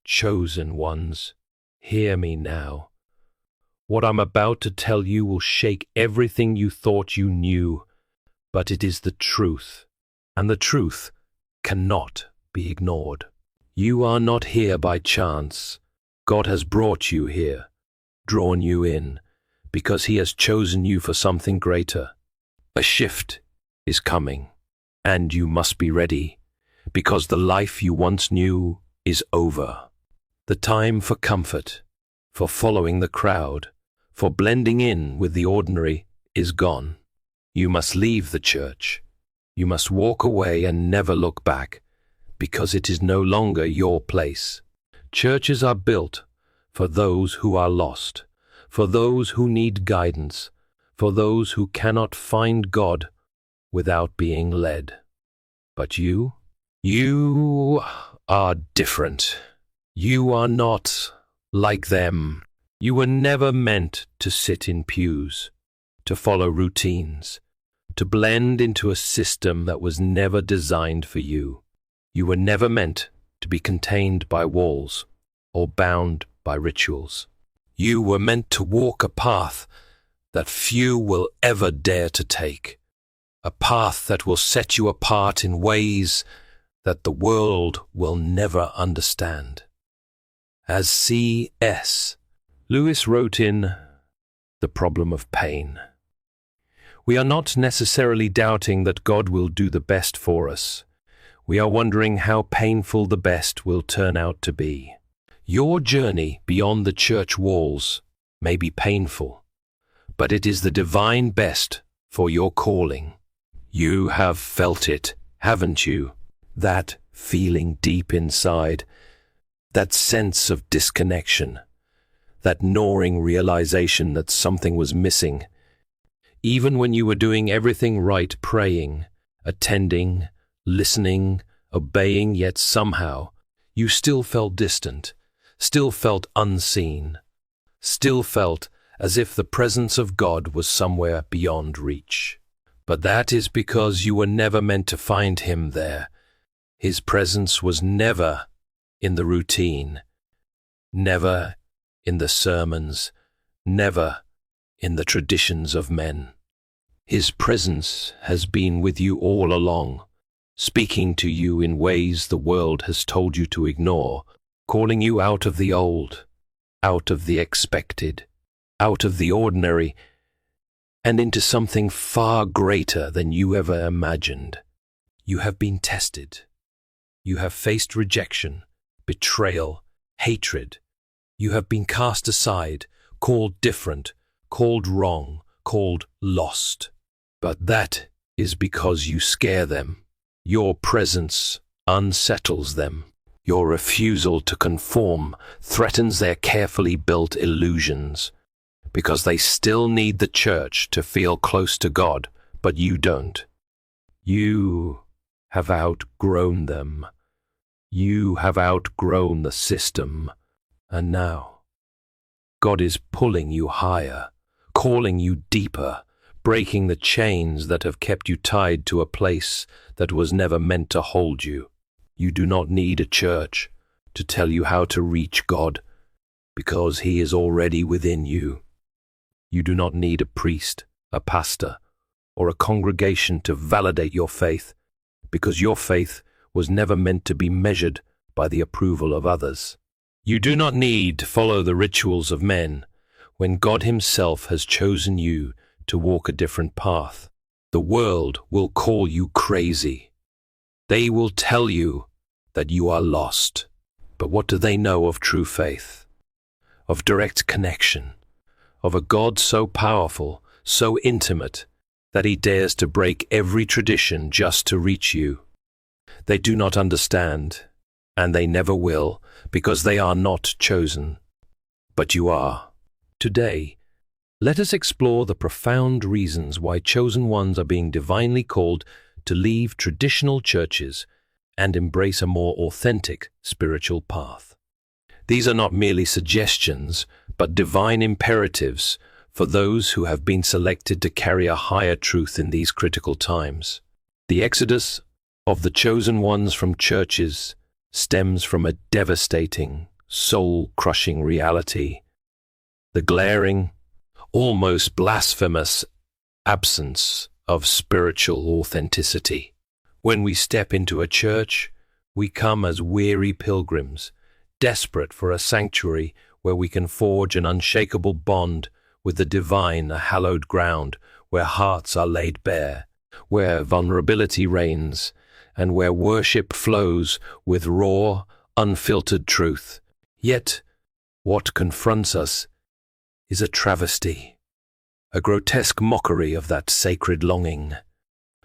chosen ones, hear me now. What I'm about to tell you will shake everything you thought you knew, but it is the truth, and the truth cannot be ignored. You are not here by chance. God has brought you here, drawn you in, because He has chosen you for something greater. A shift is coming, and you must be ready, because the life you once knew is over. The time for comfort, for following the crowd, for blending in with the ordinary is gone. You must leave the church. You must walk away and never look back, because it is no longer your place. Churches are built for those who are lost, for those who need guidance, for those who cannot find God without being led. But you are different. You are not like them. You were never meant to sit in pews, to follow routines, to blend into a system that was never designed for you. You were never meant to be contained by walls or bound by rituals. You were meant to walk a path that few will ever dare to take, a path that will set you apart in ways that the world will never understand. As C.S. Lewis wrote in The Problem of Pain, we are not necessarily doubting that God will do the best for us. We are wondering how painful the best will turn out to be. Your journey beyond the church walls may be painful, but it is the divine best for your calling. You have felt it, haven't you? That feeling deep inside, that sense of disconnection, that gnawing realization that something was missing. Even when you were doing everything right, praying, attending, listening, obeying, yet somehow you still felt distant, still felt unseen, still felt as if the presence of God was somewhere beyond reach. But that is because you were never meant to find Him there. His presence was never in the routine, never in the sermons, never in the traditions of men. His presence has been with you all along, speaking to you in ways the world has told you to ignore, calling you out of the old, out of the expected, out of the ordinary, and into something far greater than you ever imagined. You have been tested. You have faced rejection, betrayal, hatred. You have been cast aside, called different, called wrong, called lost. But that is because you scare them. Your presence unsettles them. Your refusal to conform threatens their carefully built illusions, because they still need the church to feel close to God, but you don't. You have outgrown them. You have outgrown the system, and now God is pulling you higher, calling you deeper, breaking the chains that have kept you tied to a place that was never meant to hold you. You do not need a church to tell you how to reach God, because He is already within you. You do not need a priest, a pastor, or a congregation to validate your faith, because your faith was never meant to be measured by the approval of others. You do not need to follow the rituals of men when God Himself has chosen you to walk a different path. The world will call you crazy. They will tell you that you are lost. But what do they know of true faith, of direct connection, of a God so powerful, so intimate, that He dares to break every tradition just to reach you? They do not understand, and they never will, because they are not chosen. But you are. Today, let us explore the profound reasons why chosen ones are being divinely called to leave traditional churches and embrace a more authentic spiritual path. These are not merely suggestions, but divine imperatives for those who have been selected to carry a higher truth in these critical times. The exodus of the chosen ones from churches stems from a devastating soul-crushing reality, the glaring, almost blasphemous absence of spiritual authenticity. When we step into a church, we come as weary pilgrims, desperate for a sanctuary where we can forge an unshakable bond with the divine, a hallowed ground where hearts are laid bare, where vulnerability reigns, and where worship flows with raw, unfiltered truth. Yet, what confronts us is a travesty, a grotesque mockery of that sacred longing.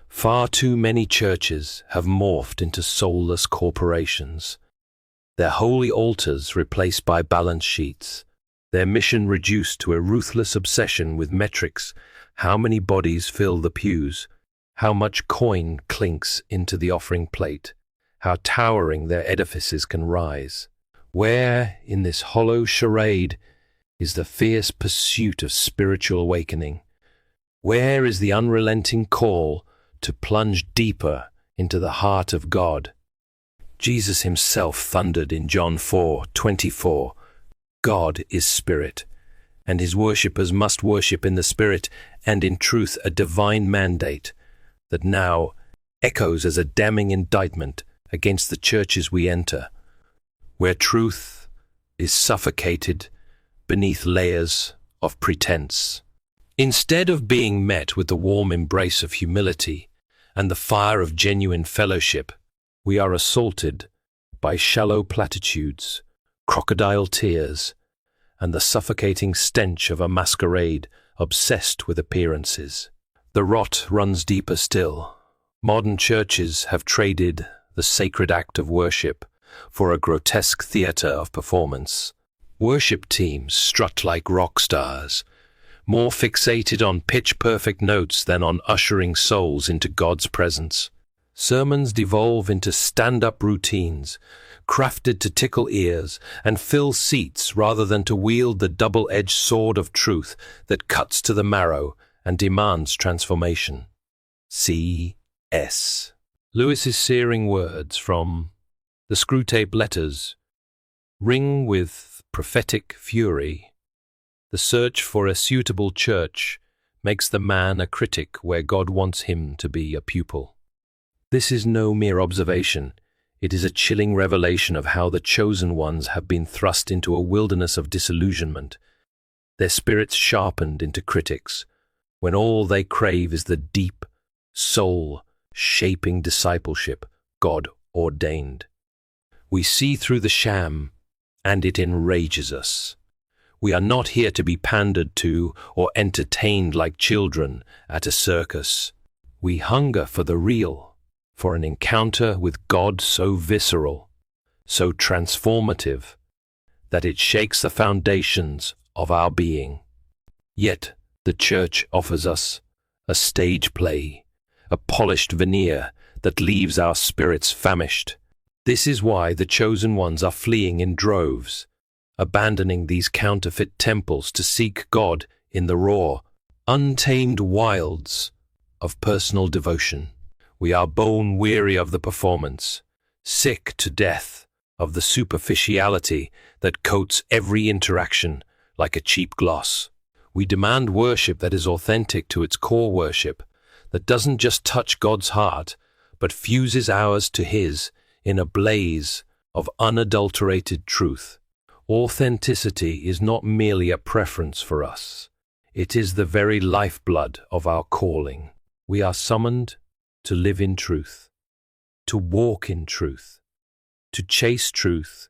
Far too many churches have morphed into soulless corporations, their holy altars replaced by balance sheets, their mission reduced to a ruthless obsession with metrics: how many bodies fill the pews, how much coin clinks into the offering plate, how towering their edifices can rise. Where, in this hollow charade, is the fierce pursuit of spiritual awakening? Where is the unrelenting call to plunge deeper into the heart of God? Jesus himself thundered in John 4:24, "God is spirit, and his worshippers must worship in the spirit and in truth," a divine mandate that now echoes as a damning indictment against the churches we enter, where truth is suffocated beneath layers of pretense. Instead of being met with the warm embrace of humility and the fire of genuine fellowship, we are assaulted by shallow platitudes, crocodile tears, and the suffocating stench of a masquerade obsessed with appearances. The rot runs deeper still. Modern churches have traded the sacred act of worship for a grotesque theater of performance. Worship teams strut like rock stars, more fixated on pitch-perfect notes than on ushering souls into God's presence. Sermons devolve into stand-up routines, crafted to tickle ears and fill seats rather than to wield the double-edged sword of truth that cuts to the marrow and demands transformation. C.S. Lewis's searing words from the Screwtape Letters ring with prophetic fury. The search for a suitable church makes the man a critic where God wants him to be a pupil. This is no mere observation. It is a chilling revelation of how the chosen ones have been thrust into a wilderness of disillusionment, their spirits sharpened into critics, when all they crave is the deep, soul-shaping discipleship God ordained. We see through the sham, and it enrages us. We are not here to be pandered to or entertained like children at a circus. We hunger for the real, for an encounter with God so visceral, so transformative, that it shakes the foundations of our being. Yet the church offers us a stage play, a polished veneer that leaves our spirits famished. This is why the chosen ones are fleeing in droves, abandoning these counterfeit temples to seek God in the raw, untamed wilds of personal devotion. We are bone weary of the performance, sick to death of the superficiality that coats every interaction like a cheap gloss. We demand worship that is authentic to its core worship, that doesn't just touch God's heart, but fuses ours to his in a blaze of unadulterated truth. Authenticity is not merely a preference for us. It is the very lifeblood of our calling. We are summoned to live in truth, to walk in truth, to chase truth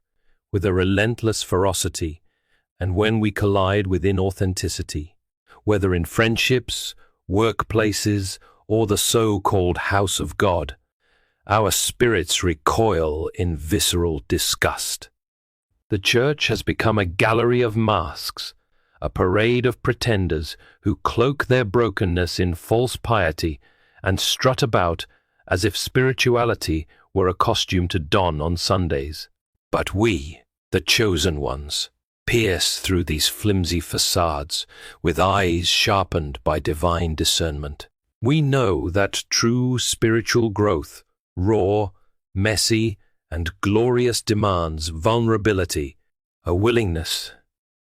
with a relentless ferocity, and when we collide with inauthenticity, whether in friendships, workplaces, or the so-called house of God, our spirits recoil in visceral disgust. The church has become a gallery of masks, a parade of pretenders who cloak their brokenness in false piety and strut about as if spirituality were a costume to don on Sundays. But we, the chosen ones, pierce through these flimsy facades with eyes sharpened by divine discernment. We know that true spiritual growth, raw, messy, and glorious, demands vulnerability, a willingness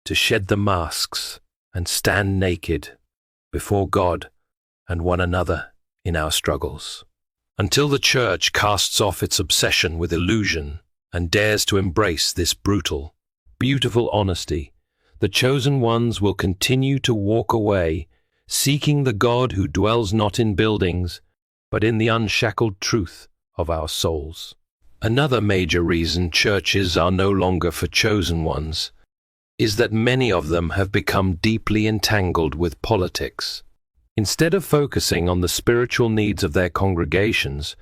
to shed the masks and stand naked before God and one another in our struggles. Until the church casts off its obsession with illusion and dares to embrace this brutal, beautiful honesty, the chosen ones will continue to walk away, seeking the God who dwells not in buildings, but in the unshackled truth of our souls. Another major reason churches are no longer for chosen ones is that many of them have become deeply entangled with politics. Instead of focusing on the spiritual needs of their congregations,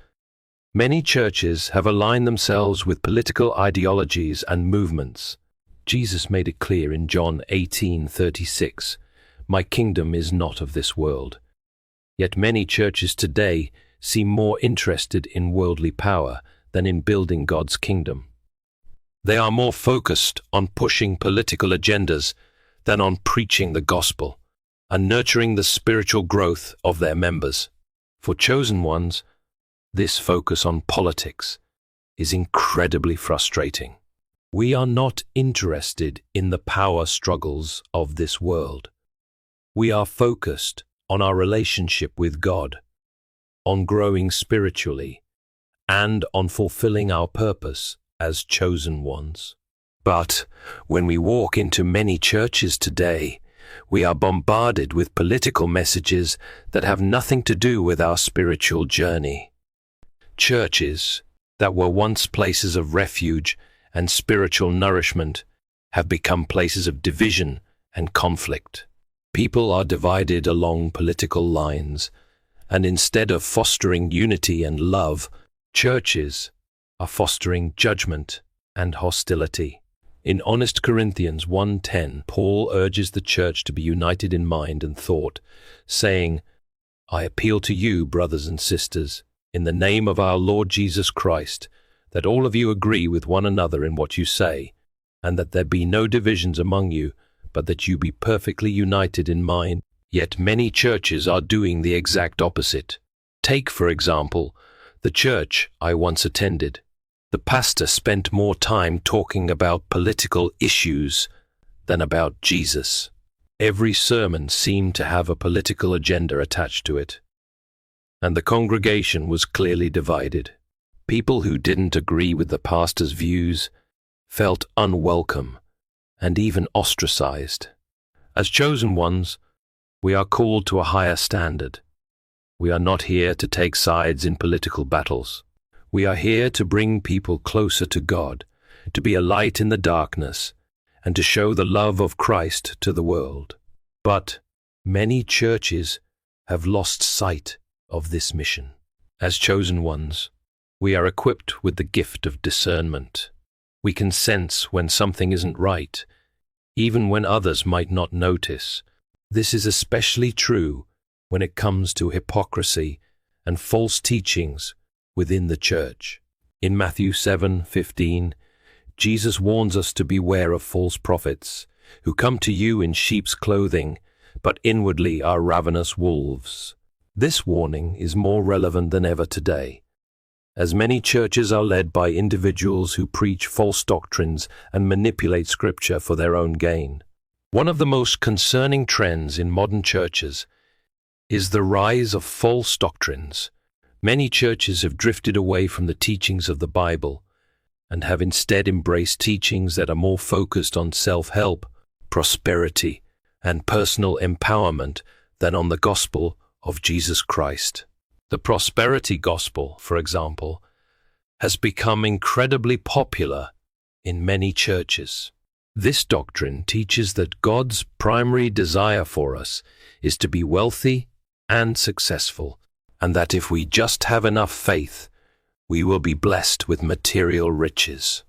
many churches have aligned themselves with political ideologies and movements. Jesus made it clear in John 18:36, "My kingdom is not of this world." Yet many churches today seem more interested in worldly power than in building God's kingdom. They are more focused on pushing political agendas than on preaching the gospel and nurturing the spiritual growth of their members. For chosen ones, this focus on politics is incredibly frustrating. We are not interested in the power struggles of this world. We are focused on our relationship with God, on growing spiritually, and on fulfilling our purpose as chosen ones. But when we walk into many churches today, we are bombarded with political messages that have nothing to do with our spiritual journey. Churches that were once places of refuge and spiritual nourishment have become places of division and conflict. People are divided along political lines, and instead of fostering unity and love, churches are fostering judgment and hostility. In Honest Corinthians 1:10, Paul urges the church to be united in mind and thought, saying, "I appeal to you, brothers and sisters, in the name of our Lord Jesus Christ, that all of you agree with one another in what you say, and that there be no divisions among you, but that you be perfectly united in mind." Yet many churches are doing the exact opposite. Take, for example, the church I once attended. The pastor spent more time talking about political issues than about Jesus. Every sermon seemed to have a political agenda attached to it, and the congregation was clearly divided. People who didn't agree with the pastor's views felt unwelcome and even ostracized. As chosen ones, we are called to a higher standard. We are not here to take sides in political battles. We are here to bring people closer to God, to be a light in the darkness, and to show the love of Christ to the world. But many churches have lost sight of this mission. As chosen ones, we are equipped with the gift of discernment. We can sense when something isn't right, even when others might not notice. This is especially true when it comes to hypocrisy and false teachings within the church. In Matthew 7:15, Jesus warns us to beware of false prophets who come to you in sheep's clothing, but inwardly are ravenous wolves. This warning is more relevant than ever today, as many churches are led by individuals who preach false doctrines and manipulate Scripture for their own gain. One of the most concerning trends in modern churches is the rise of false doctrines. Many churches have drifted away from the teachings of the Bible and have instead embraced teachings that are more focused on self-help, prosperity, and personal empowerment than on the gospel of Jesus Christ. The prosperity gospel, for example, has become incredibly popular in many churches. This doctrine teaches that God's primary desire for us is to be wealthy and successful, and that if we just have enough faith, we will be blessed with material riches.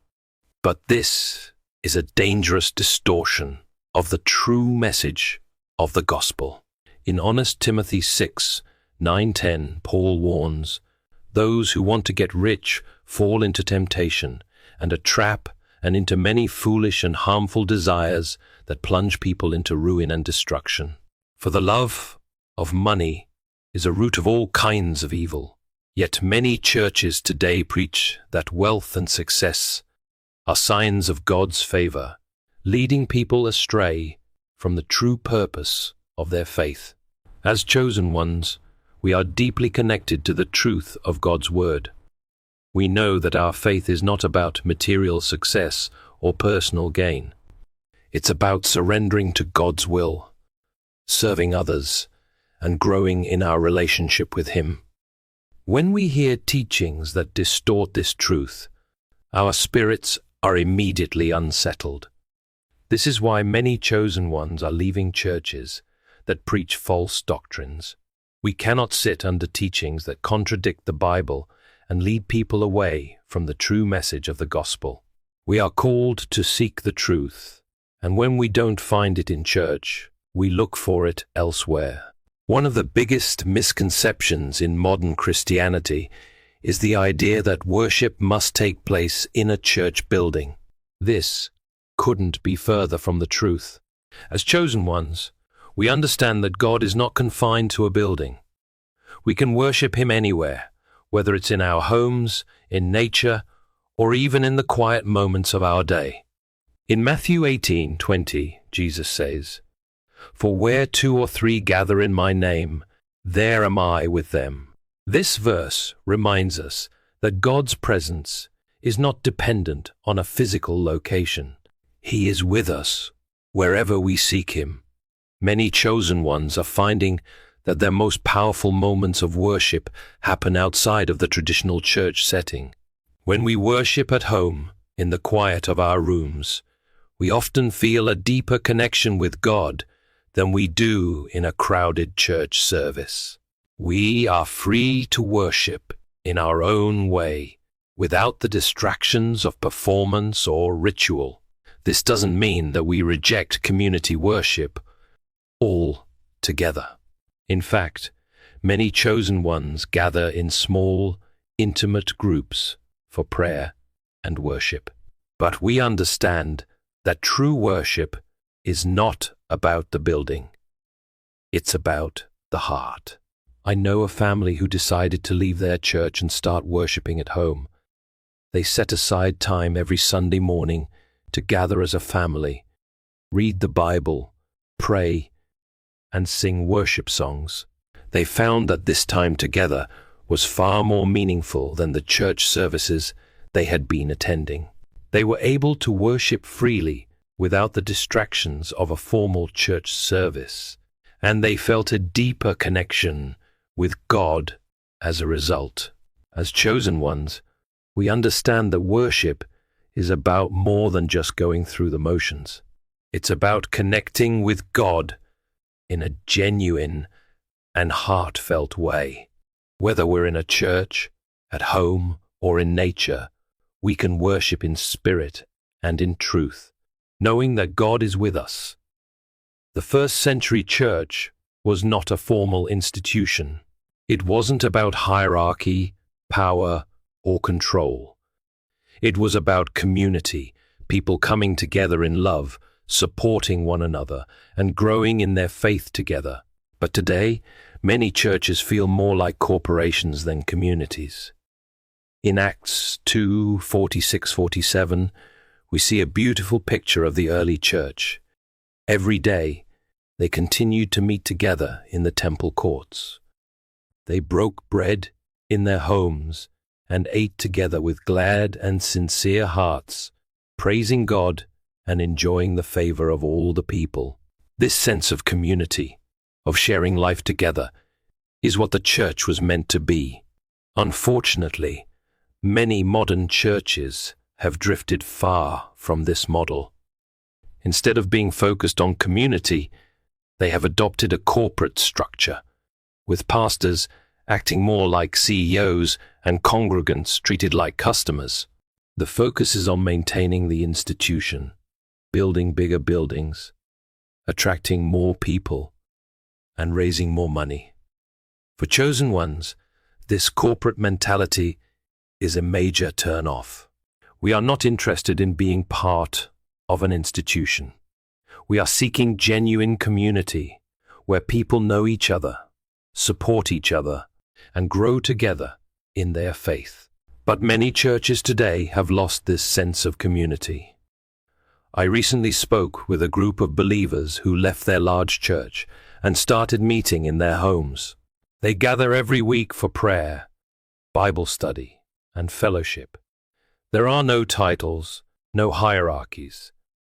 But this is a dangerous distortion of the true message of the gospel. In Honest Timothy 6:9-10, Paul warns, "Those who want to get rich fall into temptation and a trap and into many foolish and harmful desires that plunge people into ruin and destruction. For the love of money is a root of all kinds of evil. Yet many churches today preach that wealth and success are signs of God's favor leading people astray from the true purpose of their faith. As chosen ones, we are deeply connected to the truth of God's Word. We know that our faith is not about material success or personal gain. It's about surrendering to God's will, serving others, and growing in our relationship with Him. When we hear teachings that distort this truth, our spirits are immediately unsettled. This is why many chosen ones are leaving churches that preach false doctrines. We cannot sit under teachings that contradict the Bible and lead people away from the true message of the gospel. We are called to seek the truth, and when we don't find it in church, we look for it elsewhere. One of the biggest misconceptions in modern Christianity is the idea that worship must take place in a church building. This couldn't be further from the truth. As chosen ones, we understand that God is not confined to a building. We can worship Him anywhere, whether it's in our homes, in nature, or even in the quiet moments of our day. In Matthew 18:20, Jesus says, "For where 2 or 3 gather in my name, there am I with them." This verse reminds us that God's presence is not dependent on a physical location. He is with us wherever we seek Him. Many chosen ones are finding that their most powerful moments of worship happen outside of the traditional church setting. When we worship at home, in the quiet of our rooms, we often feel a deeper connection with God than we do in a crowded church service. We are free to worship in our own way, without the distractions of performance or ritual. This doesn't mean that we reject community worship altogether. In fact, many chosen ones gather in small, intimate groups for prayer and worship. But we understand that true worship is not about the building. It's about the heart. I know a family who decided to leave their church and start worshiping at home. They set aside time every Sunday morning to gather as a family, read the Bible, pray, and sing worship songs. They found that this time together was far more meaningful than the church services they had been attending. They were able to worship freely without the distractions of a formal church service, and they felt a deeper connection with God as a result. As chosen ones, we understand that worship is about more than just going through the motions. It's about connecting with God in a genuine and heartfelt way. Whether we're in a church, at home, or in nature, we can worship in spirit and in truth, knowing that God is with us. The first century church was not a formal institution. It wasn't about hierarchy, power, or control. It was about community, people coming together in love, supporting one another, and growing in their faith together. But today, many churches feel more like corporations than communities. In Acts 2:46-47, we see a beautiful picture of the early church. Every day, they continued to meet together in the temple courts. They broke bread in their homes and ate together with glad and sincere hearts, praising God and enjoying the favor of all the people. This sense of community, of sharing life together, is what the church was meant to be. Unfortunately, many modern churches have drifted far from this model. Instead of being focused on community, they have adopted a corporate structure, with pastors acting more like CEOs and congregants treated like customers. The focus is on maintaining the institution, building bigger buildings, attracting more people, and raising more money. For chosen ones, this corporate mentality is a major turn-off. We are not interested in being part of an institution. We are seeking genuine community where people know each other, support each other, and grow together in their faith. But many churches today have lost this sense of community. I recently spoke with a group of believers who left their large church and started meeting in their homes. They gather every week for prayer, Bible study, and fellowship. There are no titles, no hierarchies,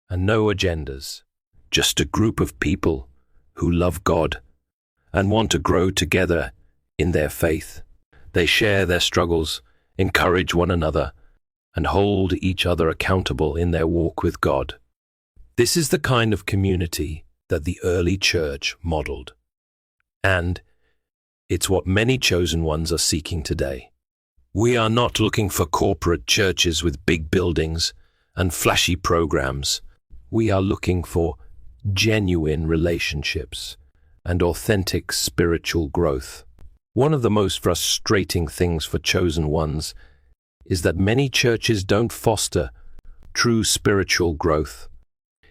and no agendas. Just a group of people who love God and want to grow together in their faith. They share their struggles, encourage one another, and hold each other accountable in their walk with God. This is the kind of community that the early church modeled. And it's what many chosen ones are seeking today. We are not looking for corporate churches with big buildings and flashy programs. We are looking for genuine relationships and authentic spiritual growth. One of the most frustrating things for chosen ones is that many churches don't foster true spiritual growth.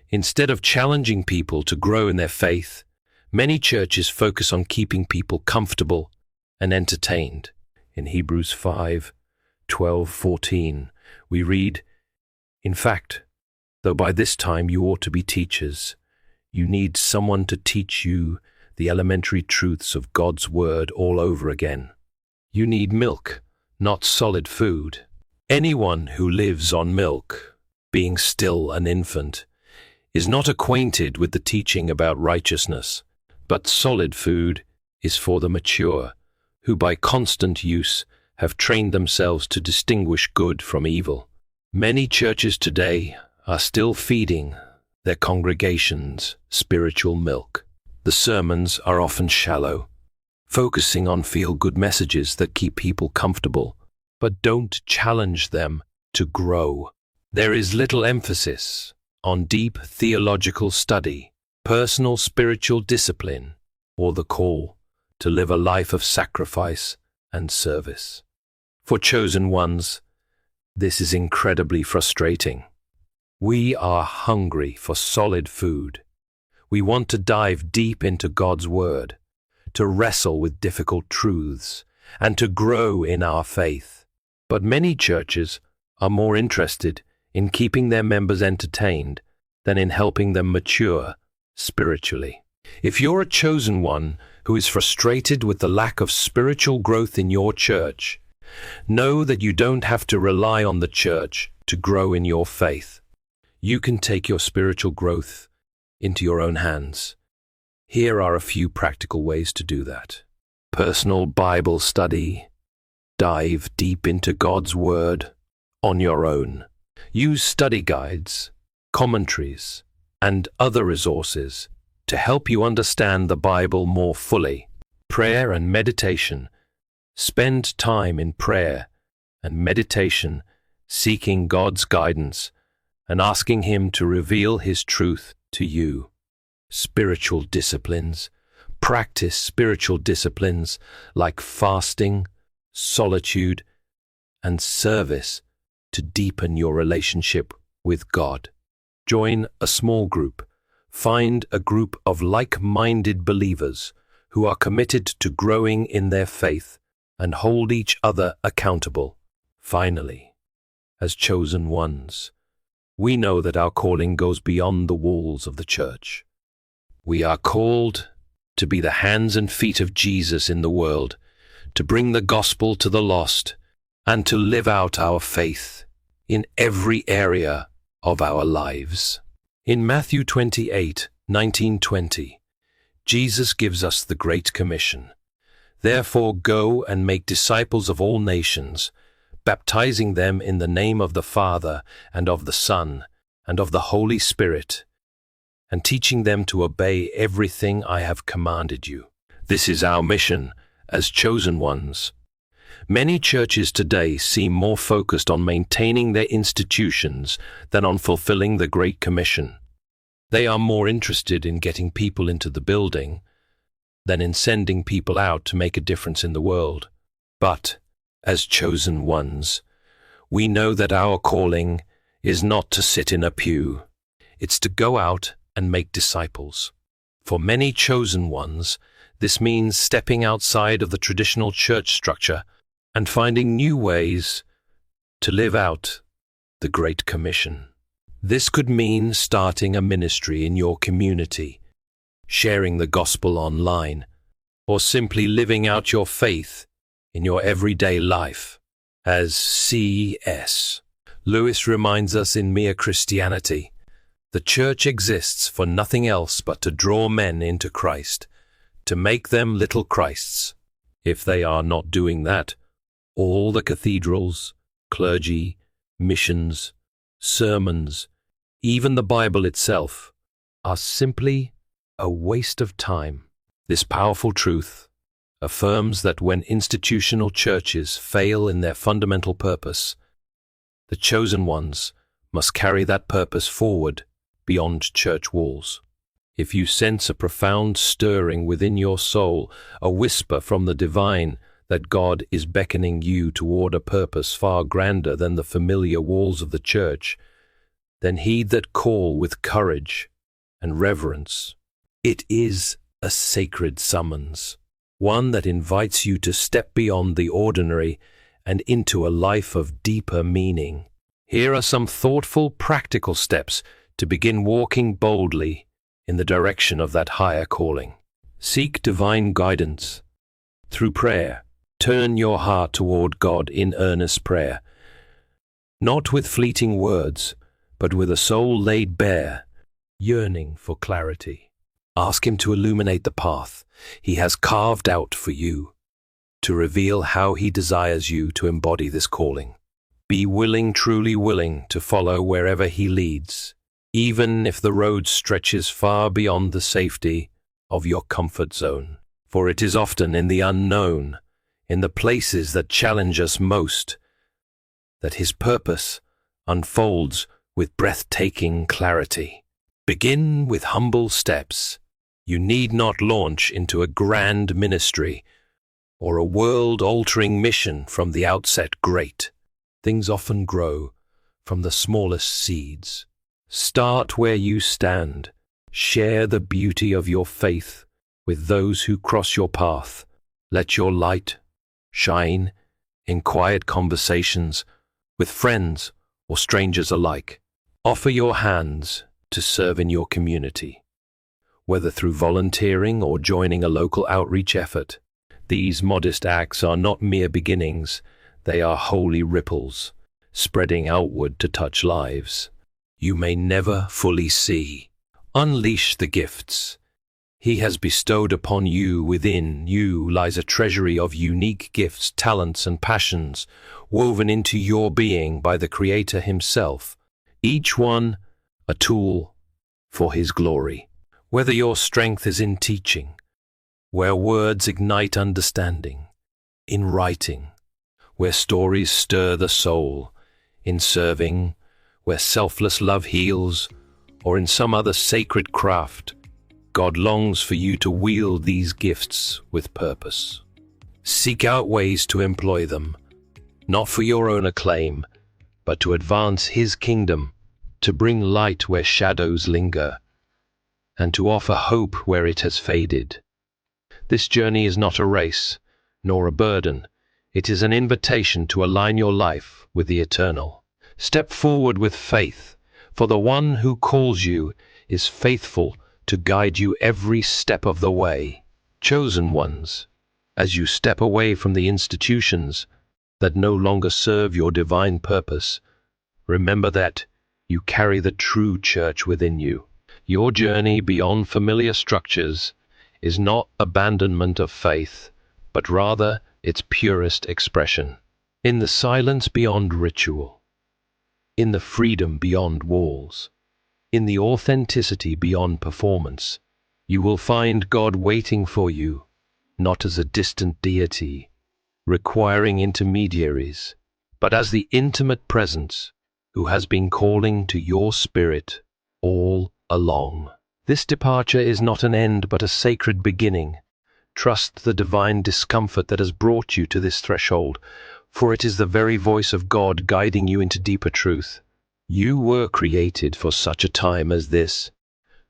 Instead of challenging people to grow in their faith, many churches focus on keeping people comfortable and entertained. In Hebrews 5:12-14, we read, "In fact, though by this time you ought to be teachers, you need someone to teach you the elementary truths of God's word all over again. You need milk, not solid food. Anyone who lives on milk, being still an infant, is not acquainted with the teaching about righteousness, but solid food is for the mature, who by constant use have trained themselves to distinguish good from evil." Many churches today are still feeding their congregations spiritual milk. The sermons are often shallow, focusing on feel-good messages that keep people comfortable, but don't challenge them to grow. There is little emphasis on deep theological study, personal spiritual discipline, or the call to live a life of sacrifice and service. For chosen ones, this is incredibly frustrating. We are hungry for solid food. We want to dive deep into God's word, to wrestle with difficult truths, and to grow in our faith. But many churches are more interested in keeping their members entertained than in helping them mature spiritually. If you're a chosen one who is frustrated with the lack of spiritual growth in your church, know that you don't have to rely on the church to grow in your faith. You can take your spiritual growth into your own hands. Here are a few practical ways to do that. Personal Bible study. Dive deep into God's Word on your own. Use study guides, commentaries, and other resources to help you understand the Bible more fully. Prayer and meditation. Spend time in prayer and meditation, seeking God's guidance and asking Him to reveal His truth to you. Spiritual disciplines. Practice spiritual disciplines like fasting, solitude, and service to deepen your relationship with God. Join a small group. Find a group of like-minded believers who are committed to growing in their faith and hold each other accountable. Finally, as chosen ones, we know that our calling goes beyond the walls of the church. We are called to be the hands and feet of Jesus in the world, to bring the gospel to the lost, and to live out our faith in every area of our lives. In Matthew 28:19-20, Jesus gives us the Great Commission. Therefore go and make disciples of all nations, baptizing them in the name of the Father and of the Son and of the Holy Spirit, and teaching them to obey everything I have commanded you. This is our mission as chosen ones. Many churches today seem more focused on maintaining their institutions than on fulfilling the Great Commission. They are more interested in getting people into the building than in sending people out to make a difference in the world. But, as chosen ones, we know that our calling is not to sit in a pew. It's to go out and make disciples. For many chosen ones, this means stepping outside of the traditional church structure and finding new ways to live out the Great Commission. This could mean starting a ministry in your community, sharing the gospel online, or simply living out your faith in your everyday life. As C.S. Lewis reminds us in Mere Christianity, the church exists for nothing else but to draw men into Christ, to make them little Christs. If they are not doing that, all the cathedrals, clergy, missions, sermons, even the Bible itself, are simply a waste of time. This powerful truth affirms that when institutional churches fail in their fundamental purpose, the chosen ones must carry that purpose forward beyond church walls. If you sense a profound stirring within your soul, a whisper from the divine that God is beckoning you toward a purpose far grander than the familiar walls of the church, then heed that call with courage and reverence. It is a sacred summons, one that invites you to step beyond the ordinary and into a life of deeper meaning. Here are some thoughtful, practical steps to begin walking boldly in the direction of that higher calling. Seek divine guidance. Through prayer, turn your heart toward God in earnest prayer, not with fleeting words, but with a soul laid bare, yearning for clarity. Ask Him to illuminate the path He has carved out for you, to reveal how He desires you to embody this calling. Be willing, truly willing, to follow wherever He leads, even if the road stretches far beyond the safety of your comfort zone. For it is often in the unknown, in the places that challenge us most, that His purpose unfolds with breathtaking clarity. Begin with humble steps. You need not launch into a grand ministry or a world-altering mission from the outset great. Things often grow from the smallest seeds. Start where you stand. Share the beauty of your faith with those who cross your path. Let your light shine in quiet conversations with friends or strangers alike. Offer your hands to serve in your community, whether through volunteering or joining a local outreach effort. These modest acts are not mere beginnings, they are holy ripples, spreading outward to touch lives you may never fully see. Unleash the gifts He has bestowed upon you. Within you lies a treasury of unique gifts, talents, and passions, woven into your being by the Creator Himself, each one a tool for His glory. Whether your strength is in teaching, where words ignite understanding, in writing, where stories stir the soul, in serving, where selfless love heals, or in some other sacred craft, God longs for you to wield these gifts with purpose. Seek out ways to employ them, not for your own acclaim, but to advance His kingdom, to bring light where shadows linger, and to offer hope where it has faded. This journey is not a race, nor a burden. It is an invitation to align your life with the eternal. Step forward with faith, for the one who calls you is faithful to guide you every step of the way. Chosen ones, as you step away from the institutions that no longer serve your divine purpose, remember that you carry the true church within you. Your journey beyond familiar structures is not abandonment of faith, but rather its purest expression. In the silence beyond ritual, in the freedom beyond walls, in the authenticity beyond performance, you will find God waiting for you, not as a distant deity, requiring intermediaries, but as the intimate presence who has been calling to your spirit all along. This departure is not an end but a sacred beginning. Trust the divine discomfort that has brought you to this threshold, for it is the very voice of God guiding you into deeper truth. You were created for such a time as this,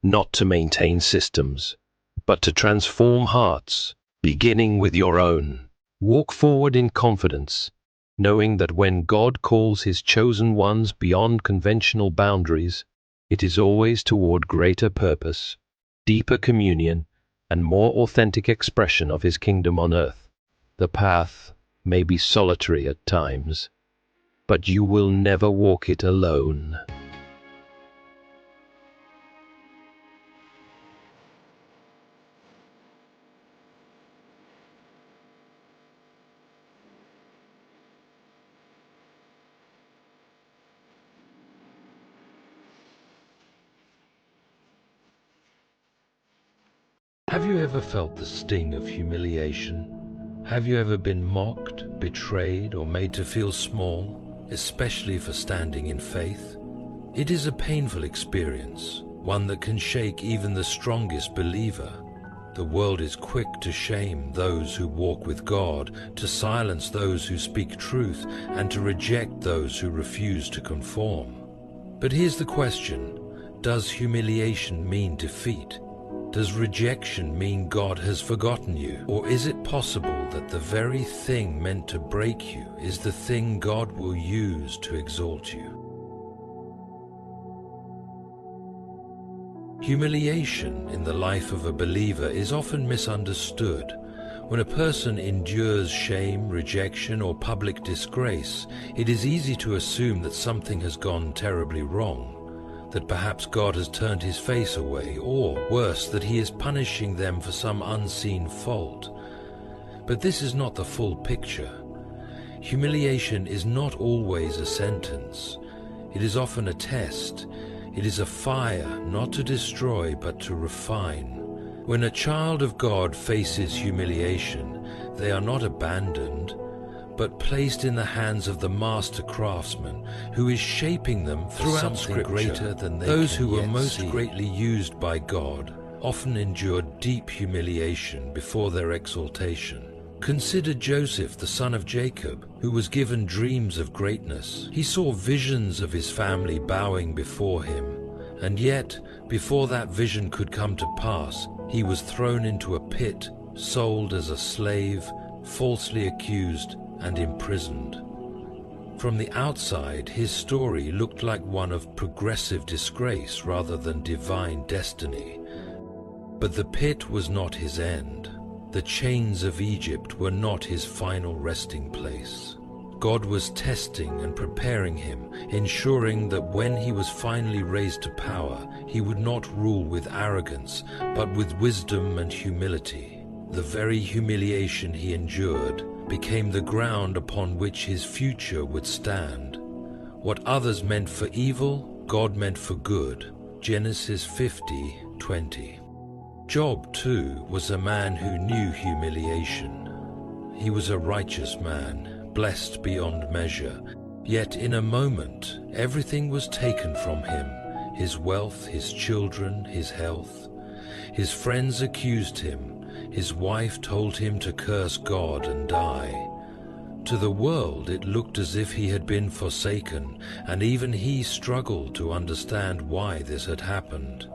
not to maintain systems, but to transform hearts, beginning with your own. Walk forward in confidence, knowing that when God calls his chosen ones beyond conventional boundaries, it is always toward greater purpose, deeper communion, and more authentic expression of his kingdom on earth. The path may be solitary at times, but you will never walk it alone. Have you ever felt the sting of humiliation? Have you ever been mocked, betrayed, or made to feel small, especially for standing in faith? It is a painful experience, one that can shake even the strongest believer. The world is quick to shame those who walk with God, to silence those who speak truth, and to reject those who refuse to conform. But here's the question: does humiliation mean defeat? Does rejection mean God has forgotten you? Or is it possible that the very thing meant to break you is the thing God will use to exalt you? Humiliation in the life of a believer is often misunderstood. When a person endures shame, rejection, or public disgrace, it is easy to assume that something has gone terribly wrong, that perhaps God has turned his face away, or worse, that he is punishing them for some unseen fault. But this is not the full picture. Humiliation is not always a sentence. It is often a test. It is a fire, not to destroy, but to refine. When a child of God faces humiliation, they are not abandoned, but placed in the hands of the master craftsman, who is shaping them for something greater than they can yet see. Those who were most greatly used by God often endured deep humiliation before their exaltation. Consider Joseph, the son of Jacob, who was given dreams of greatness. He saw visions of his family bowing before him, and yet, before that vision could come to pass, he was thrown into a pit, sold as a slave, falsely accused, and imprisoned. From the outside, his story looked like one of progressive disgrace rather than divine destiny. But the pit was not his end. The chains of Egypt were not his final resting place. God was testing and preparing him, ensuring that when he was finally raised to power, he would not rule with arrogance, but with wisdom and humility. The very humiliation he endured became the ground upon which his future would stand. What others meant for evil, God meant for good. Genesis 50:20. Job, too, was a man who knew humiliation. He was a righteous man, blessed beyond measure, yet in a moment everything was taken from him: his wealth, his children, his health. His friends accused him. His wife told him to curse God and die. To the world it looked as if he had been forsaken, and even he struggled to understand why this had happened.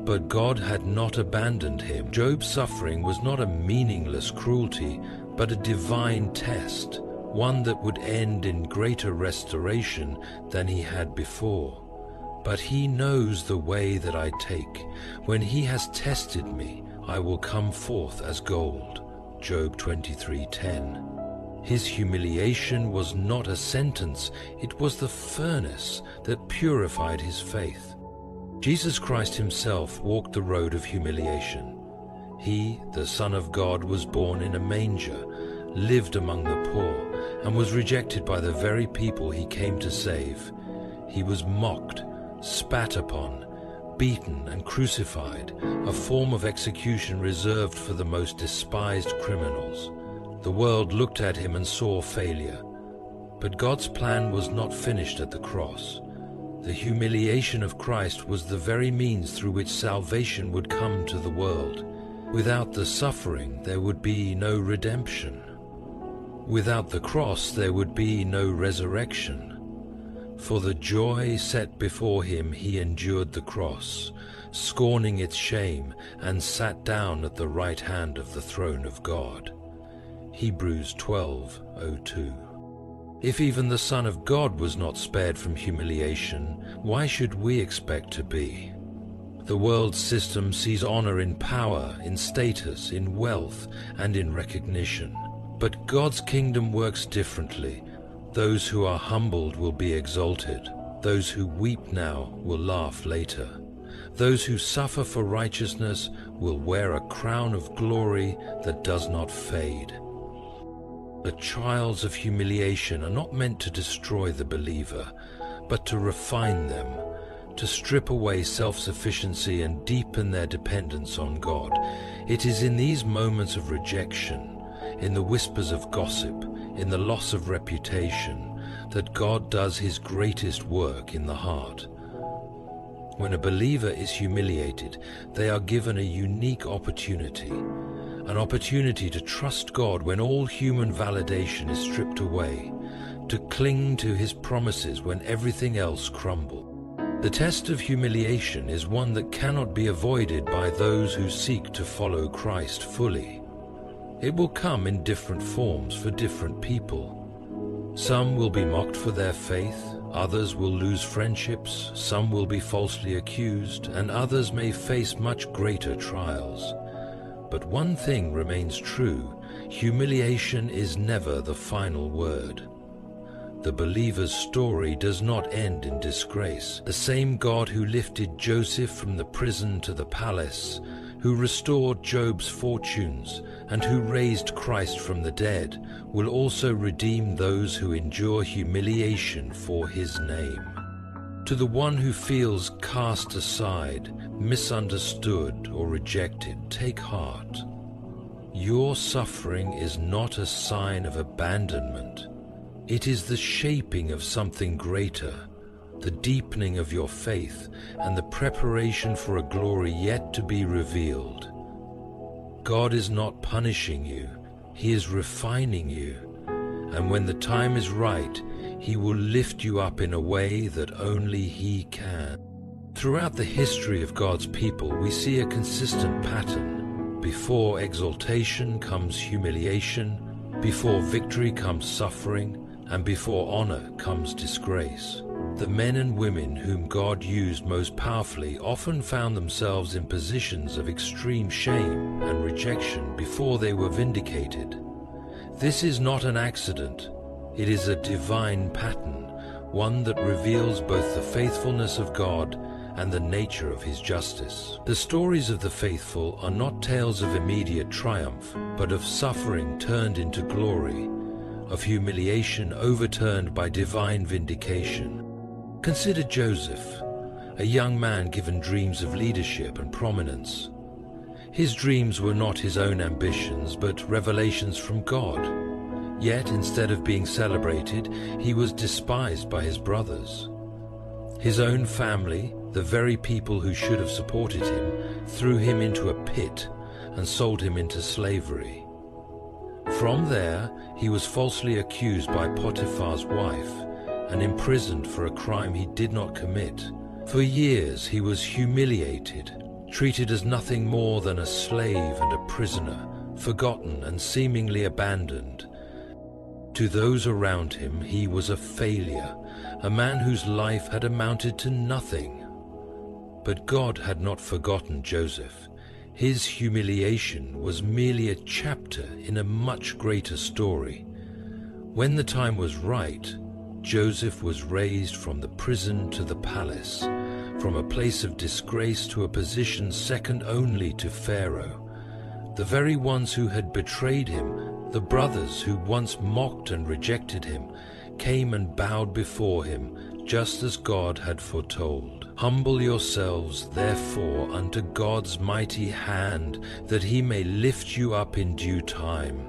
But God had not abandoned him. Job's suffering was not a meaningless cruelty, but a divine test, one that would end in greater restoration than he had before. But he knows the way that I take. When he has tested me, I will come forth as gold. Job 23:10. His humiliation was not a sentence, it was the furnace that purified his faith. Jesus Christ himself walked the road of humiliation. He, the Son of God, was born in a manger, lived among the poor, and was rejected by the very people he came to save. He was mocked, spat upon, beaten and crucified, a form of execution reserved for the most despised criminals. The world looked at him and saw failure. But God's plan was not finished at the cross. The humiliation of Christ was the very means through which salvation would come to the world. Without the suffering, there would be no redemption. Without the cross, there would be no resurrection. For the joy set before him, he endured the cross, scorning its shame, and sat down at the right hand of the throne of God. Hebrews 12:02. If even the Son of God was not spared from humiliation, why should we expect to be? The world's system sees honor in power, in status, in wealth, and in recognition. But God's kingdom works differently. Those who are humbled will be exalted. Those who weep now will laugh later. Those who suffer for righteousness will wear a crown of glory that does not fade. The trials of humiliation are not meant to destroy the believer, but to refine them, to strip away self-sufficiency and deepen their dependence on God. It is in these moments of rejection, in the whispers of gossip, in the loss of reputation, that God does his greatest work in the heart. When a believer is humiliated, they are given a unique opportunity, an opportunity to trust God when all human validation is stripped away, to cling to his promises when everything else crumbles. The test of humiliation is one that cannot be avoided by those who seek to follow Christ fully. It will come in different forms for different people. Some will be mocked for their faith, others will lose friendships, some will be falsely accused, and others may face much greater trials. But one thing remains true: humiliation is never the final word. The believer's story does not end in disgrace. The same God who lifted Joseph from the prison to the palace, who restored Job's fortunes, and who raised Christ from the dead, will also redeem those who endure humiliation for his name. To the one who feels cast aside, misunderstood, or rejected, take heart. Your suffering is not a sign of abandonment. It is the shaping of something greater, the deepening of your faith, and the preparation for a glory yet to be revealed. God is not punishing you, he is refining you, and when the time is right, he will lift you up in a way that only he can. Throughout the history of God's people, we see a consistent pattern. Before exaltation comes humiliation, before victory comes suffering, and before honor comes disgrace. The men and women whom God used most powerfully often found themselves in positions of extreme shame and rejection before they were vindicated. This is not an accident. It is a divine pattern, one that reveals both the faithfulness of God and the nature of his justice. The stories of the faithful are not tales of immediate triumph, but of suffering turned into glory, of humiliation overturned by divine vindication. Consider Joseph, a young man given dreams of leadership and prominence. His dreams were not his own ambitions, but revelations from God. Yet, instead of being celebrated, he was despised by his brothers. His own family, the very people who should have supported him, threw him into a pit and sold him into slavery. From there, he was falsely accused by Potiphar's wife and imprisoned for a crime he did not commit. For years he was humiliated, treated as nothing more than a slave and a prisoner, forgotten and seemingly abandoned. To those around him, he was a failure, a man whose life had amounted to nothing. But God had not forgotten Joseph. His humiliation was merely a chapter in a much greater story. When the time was right, Joseph was raised from the prison to the palace, from a place of disgrace to a position second only to Pharaoh. The very ones who had betrayed him, the brothers who once mocked and rejected him, came and bowed before him, just as God had foretold. Humble yourselves, therefore, unto God's mighty hand, that he may lift you up in due time.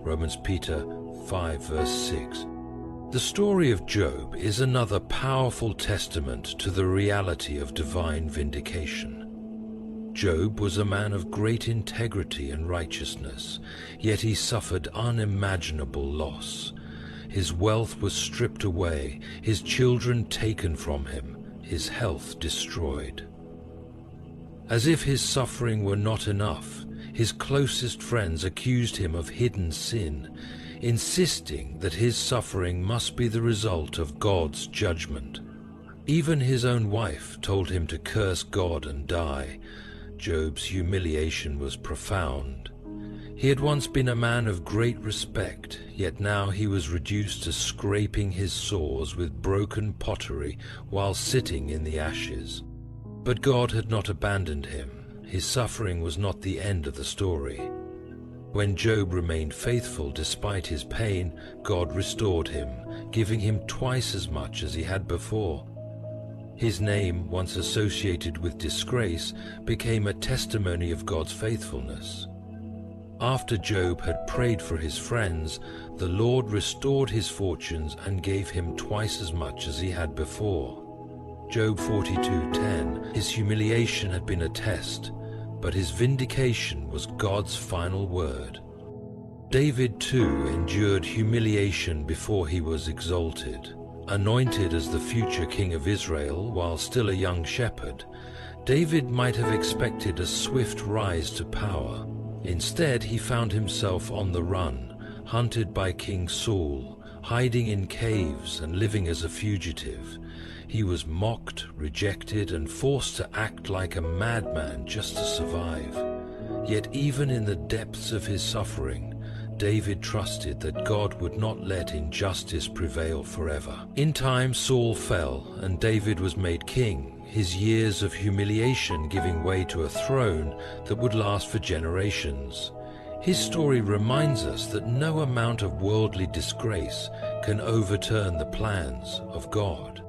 Romans Peter 5 verse 6. The story of Job is another powerful testament to the reality of divine vindication. Job was a man of great integrity and righteousness, yet he suffered unimaginable loss. His wealth was stripped away, his children taken from him, his health destroyed. As if his suffering were not enough, his closest friends accused him of hidden sin. insisting that his suffering must be the result of God's judgment. Even his own wife told him to curse God and die. Job's humiliation was profound. He had once been a man of great respect, yet now he was reduced to scraping his sores with broken pottery while sitting in the ashes. But God had not abandoned him. His suffering was not the end of the story. When Job remained faithful despite his pain, God restored him, giving him twice as much as he had before. His name, once associated with disgrace, became a testimony of God's faithfulness. After Job had prayed for his friends, the Lord restored his fortunes and gave him twice as much as he had before. Job 42:10, his humiliation had been a test, but his vindication was God's final word. David too endured humiliation before he was exalted. Anointed as the future king of Israel while still a young shepherd, David might have expected a swift rise to power. Instead, he found himself on the run, hunted by King Saul, hiding in caves and living as a fugitive. He was mocked, rejected, and forced to act like a madman just to survive. Yet even in the depths of his suffering, David trusted that God would not let injustice prevail forever. In time, Saul fell, and David was made king, his years of humiliation giving way to a throne that would last for generations. His story reminds us that no amount of worldly disgrace can overturn the plans of God.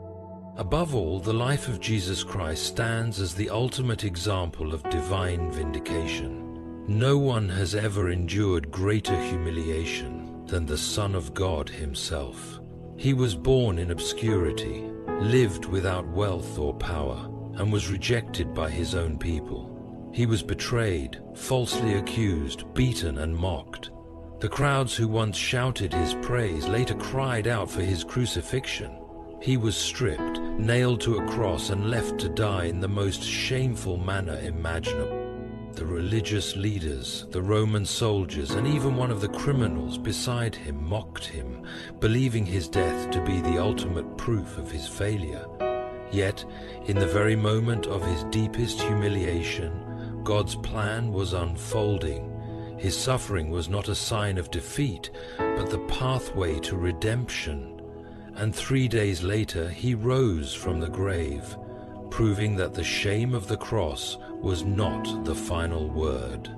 Above all, the life of Jesus Christ stands as the ultimate example of divine vindication. No one has ever endured greater humiliation than the Son of God himself. He was born in obscurity, lived without wealth or power, and was rejected by his own people. He was betrayed, falsely accused, beaten and mocked. The crowds who once shouted his praise later cried out for his crucifixion. He was stripped, nailed to a cross, and left to die in the most shameful manner imaginable. The religious leaders, the Roman soldiers, and even one of the criminals beside him mocked him, believing his death to be the ultimate proof of his failure. Yet, in the very moment of his deepest humiliation, God's plan was unfolding. His suffering was not a sign of defeat, but the pathway to redemption. And 3 days later, he rose from the grave, proving that the shame of the cross was not the final word.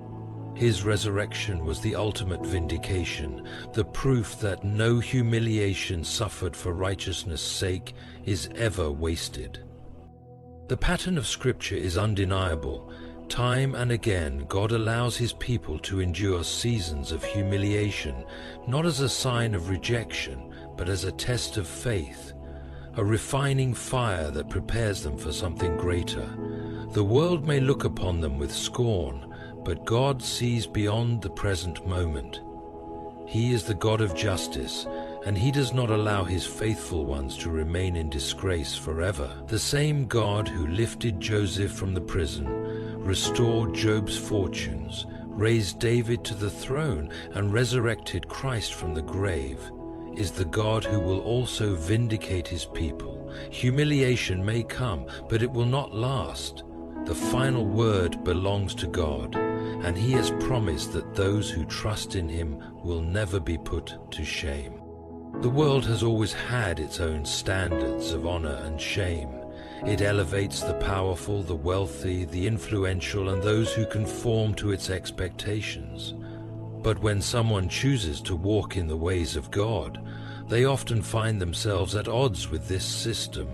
His resurrection was the ultimate vindication, the proof that no humiliation suffered for righteousness' sake is ever wasted. The pattern of Scripture is undeniable. Time and again, God allows his people to endure seasons of humiliation, not as a sign of rejection, but as a test of faith, a refining fire that prepares them for something greater. The world may look upon them with scorn, but God sees beyond the present moment. He is the God of justice, and he does not allow his faithful ones to remain in disgrace forever. The same God who lifted Joseph from the prison, restored Job's fortunes, raised David to the throne, and resurrected Christ from the grave, is the God who will also vindicate his people. Humiliation may come, but it will not last. The final word belongs to God, and he has promised that those who trust in him will never be put to shame. The world has always had its own standards of honor and shame. It elevates the powerful, the wealthy, the influential, and those who conform to its expectations. But when someone chooses to walk in the ways of God, they often find themselves at odds with this system.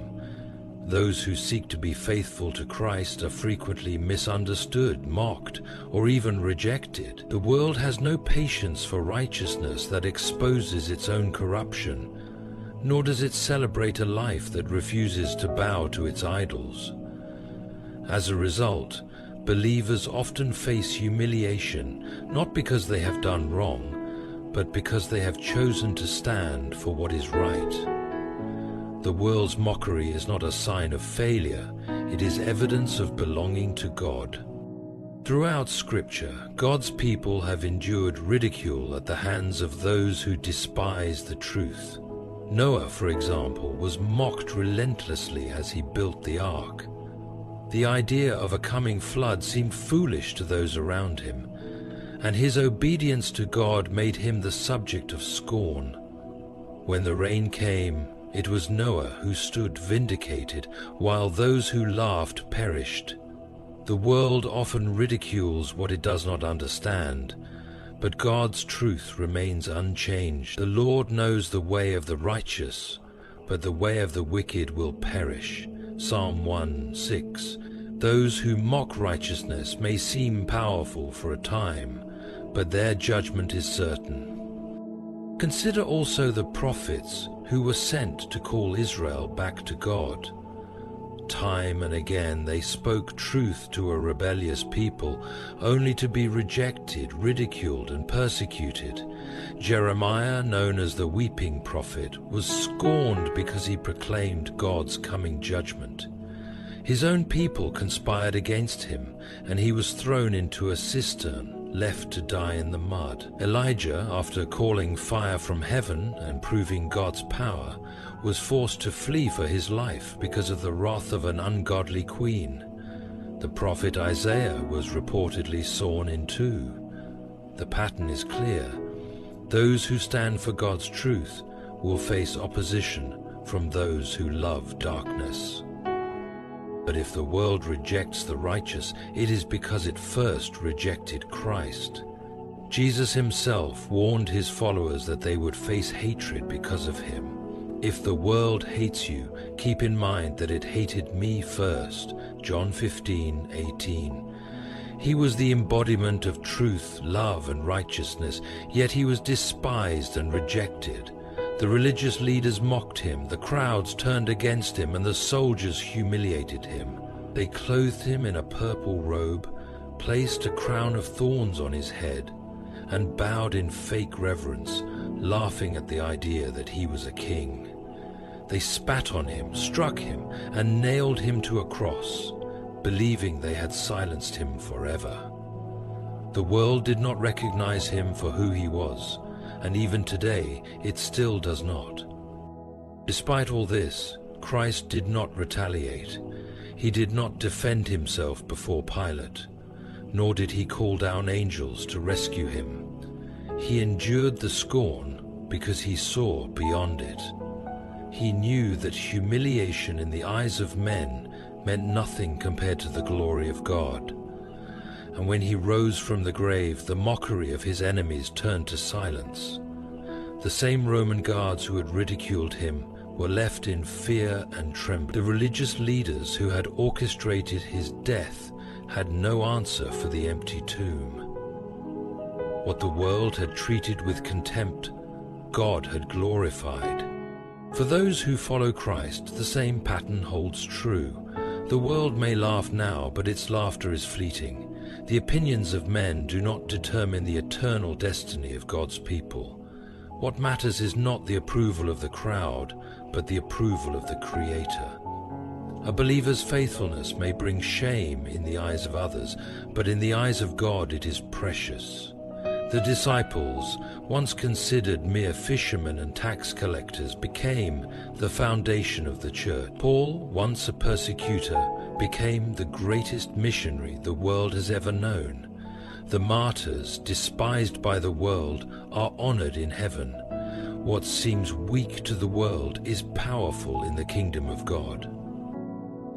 Those who seek to be faithful to Christ are frequently misunderstood, mocked, or even rejected. The world has no patience for righteousness that exposes its own corruption, nor does it celebrate a life that refuses to bow to its idols. As a result, believers often face humiliation, not because they have done wrong, but because they have chosen to stand for what is right. The world's mockery is not a sign of failure, it is evidence of belonging to God. Throughout Scripture, God's people have endured ridicule at the hands of those who despise the truth. Noah, for example, was mocked relentlessly as he built the ark. The idea of a coming flood seemed foolish to those around him, and his obedience to God made him the subject of scorn. When the rain came, it was Noah who stood vindicated, while those who laughed perished. The world often ridicules what it does not understand, but God's truth remains unchanged. The Lord knows the way of the righteous, but the way of the wicked will perish. Psalm 1:6. Those who mock righteousness may seem powerful for a time, but their judgment is certain. Consider also the prophets who were sent to call Israel back to God. Time and again they spoke truth to a rebellious people, only to be rejected, ridiculed, and persecuted. Jeremiah, known as the weeping prophet, was scorned because he proclaimed God's coming judgment. His own people conspired against him, and he was thrown into a cistern, left to die in the mud. Elijah, after calling fire from heaven and proving God's power, was forced to flee for his life because of the wrath of an ungodly queen. The prophet Isaiah was reportedly sawn in two. The pattern is clear. Those who stand for God's truth will face opposition from those who love darkness. But if the world rejects the righteous, it is because it first rejected Christ. Jesus himself warned his followers that they would face hatred because of him. If the world hates you, keep in mind that it hated me first. John 15:18. He was the embodiment of truth, love, and righteousness, yet he was despised and rejected. The religious leaders mocked him, the crowds turned against him, and the soldiers humiliated him. They clothed him in a purple robe, placed a crown of thorns on his head, and bowed in fake reverence, laughing at the idea that he was a king. They spat on him, struck him, and nailed him to a cross, believing they had silenced him forever. The world did not recognize him for who he was, and even today it still does not. Despite all this, Christ did not retaliate. He did not defend himself before Pilate, nor did he call down angels to rescue him. He endured the scorn because he saw beyond it. He knew that humiliation in the eyes of men meant nothing compared to the glory of God. And when he rose from the grave, the mockery of his enemies turned to silence. The same Roman guards who had ridiculed him were left in fear and trembling. The religious leaders who had orchestrated his death had no answer for the empty tomb. What the world had treated with contempt, God had glorified. For those who follow Christ, the same pattern holds true. The world may laugh now, but its laughter is fleeting. The opinions of men do not determine the eternal destiny of God's people. What matters is not the approval of the crowd, but the approval of the Creator. A believer's faithfulness may bring shame in the eyes of others, but in the eyes of God it is precious. The disciples, once considered mere fishermen and tax collectors, became the foundation of the church. Paul, once a persecutor, became the greatest missionary the world has ever known. The martyrs, despised by the world, are honored in heaven. What seems weak to the world is powerful in the kingdom of God.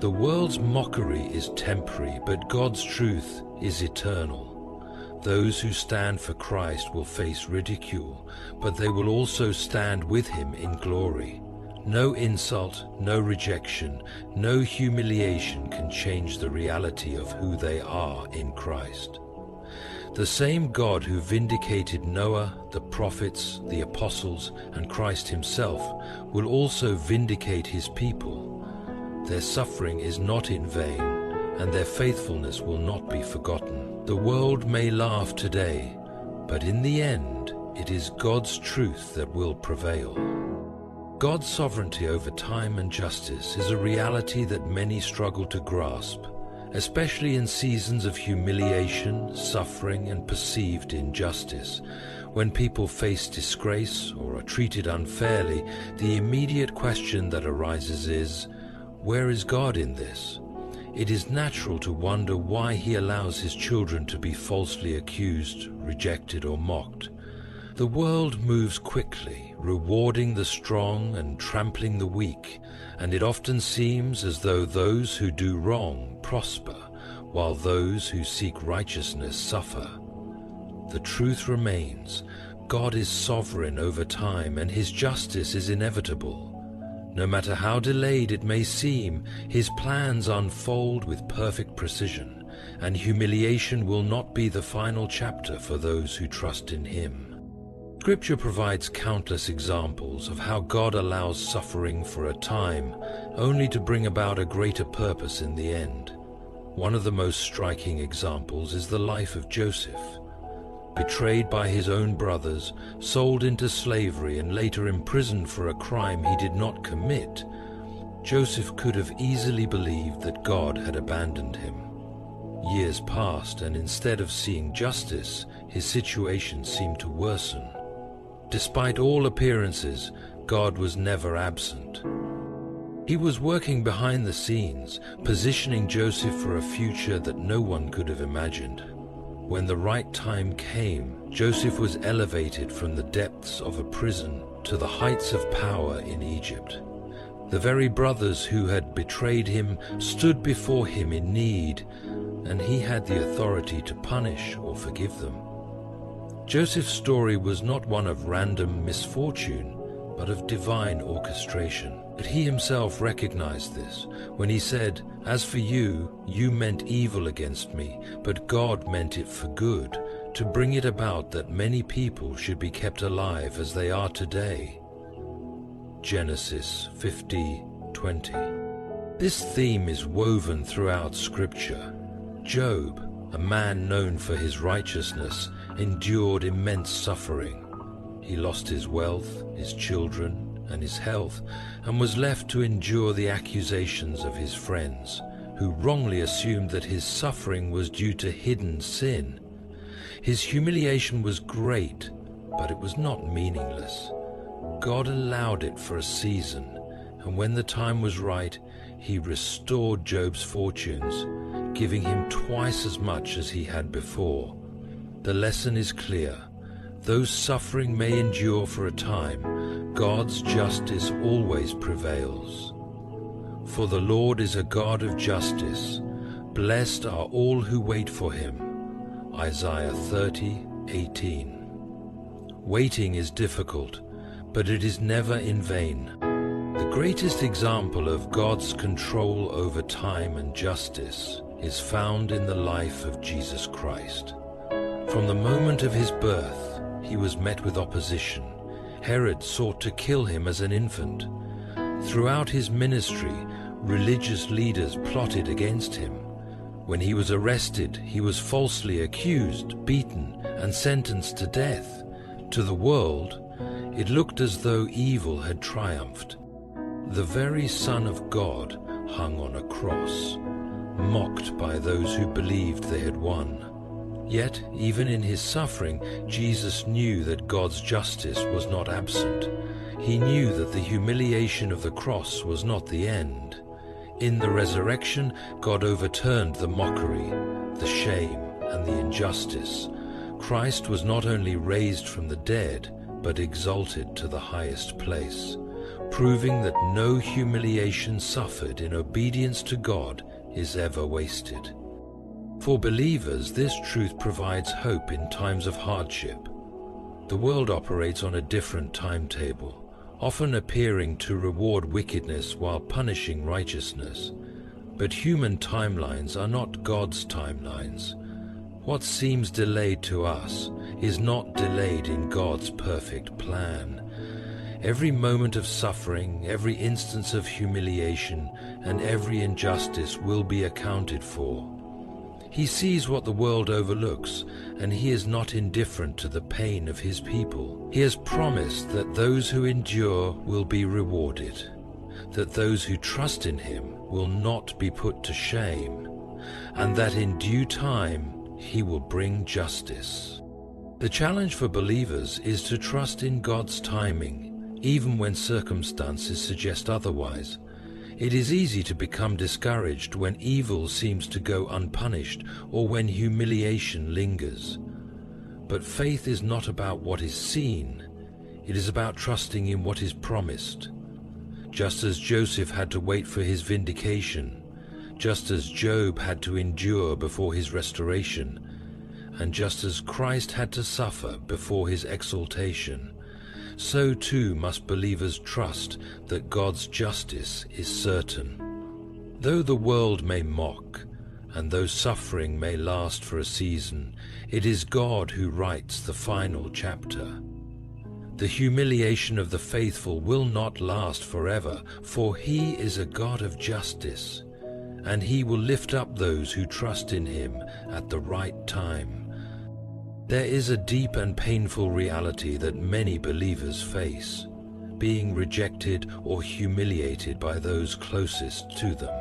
The world's mockery is temporary, but God's truth is eternal. Those who stand for Christ will face ridicule, but they will also stand with him in glory. No insult, no rejection, no humiliation can change the reality of who they are in Christ. The same God who vindicated Noah, the prophets, the apostles, and Christ himself will also vindicate his people. Their suffering is not in vain, and their faithfulness will not be forgotten. The world may laugh today, but in the end, it is God's truth that will prevail. God's sovereignty over time and justice is a reality that many struggle to grasp, especially in seasons of humiliation, suffering, and perceived injustice. When people face disgrace or are treated unfairly, the immediate question that arises is, where is God in this? It is natural to wonder why He allows His children to be falsely accused, rejected, or mocked. The world moves quickly, rewarding the strong and trampling the weak, and it often seems as though those who do wrong prosper, while those who seek righteousness suffer. The truth remains, God is sovereign over time and His justice is inevitable. No matter how delayed it may seem, His plans unfold with perfect precision, and humiliation will not be the final chapter for those who trust in Him. Scripture provides countless examples of how God allows suffering for a time, only to bring about a greater purpose in the end. One of the most striking examples is the life of Joseph. Betrayed by his own brothers, sold into slavery, and later imprisoned for a crime he did not commit, Joseph could have easily believed that God had abandoned him. Years passed, and instead of seeing justice, his situation seemed to worsen. Despite all appearances, God was never absent. He was working behind the scenes, positioning Joseph for a future that no one could have imagined. When the right time came, Joseph was elevated from the depths of a prison to the heights of power in Egypt. The very brothers who had betrayed him stood before him in need, and he had the authority to punish or forgive them. Joseph's story was not one of random misfortune, but of divine orchestration. But he himself recognized this when he said, "As for you, you meant evil against me, but God meant it for good, to bring it about that many people should be kept alive as they are today." Genesis 50:20. This theme is woven throughout Scripture. Job, a man known for his righteousness, endured immense suffering. He lost his wealth, his children, and his health, and was left to endure the accusations of his friends, who wrongly assumed that his suffering was due to hidden sin. His humiliation was great, but it was not meaningless. God allowed it for a season, and when the time was right, He restored Job's fortunes, giving him twice as much as he had before. The lesson is clear. Though suffering may endure for a time, God's justice always prevails. For the Lord is a God of justice. Blessed are all who wait for Him. Isaiah 30:18. Waiting is difficult, but it is never in vain. The greatest example of God's control over time and justice is found in the life of Jesus Christ. From the moment of His birth, He was met with opposition. Herod sought to kill Him as an infant. Throughout His ministry, religious leaders plotted against Him. When He was arrested, He was falsely accused, beaten, and sentenced to death. To the world, it looked as though evil had triumphed. The very Son of God hung on a cross, mocked by those who believed they had won. Yet, even in His suffering, Jesus knew that God's justice was not absent. He knew that the humiliation of the cross was not the end. In the resurrection, God overturned the mockery, the shame, and the injustice. Christ was not only raised from the dead, but exalted to the highest place, proving that no humiliation suffered in obedience to God is ever wasted. For believers, this truth provides hope in times of hardship. The world operates on a different timetable, often appearing to reward wickedness while punishing righteousness. But human timelines are not God's timelines. What seems delayed to us is not delayed in God's perfect plan. Every moment of suffering, every instance of humiliation, and every injustice will be accounted for. He sees what the world overlooks, and He is not indifferent to the pain of His people. He has promised that those who endure will be rewarded, that those who trust in Him will not be put to shame. and that in due time he will bring justice. The challenge for believers is to trust in God's timing, even when circumstances suggest otherwise. It is easy to become discouraged when evil seems to go unpunished or when humiliation lingers. But faith is not about what is seen, it is about trusting in what is promised. Just as Joseph had to wait for his vindication, just as Job had to endure before his restoration, and just as Christ had to suffer before his exaltation, so too must believers trust that God's justice is certain. Though the world may mock, and though suffering may last for a season, it is God who writes the final chapter. The humiliation of the faithful will not last forever, for He is a God of justice, and He will lift up those who trust in Him at the right time. There is a deep and painful reality that many believers face, being rejected or humiliated by those closest to them.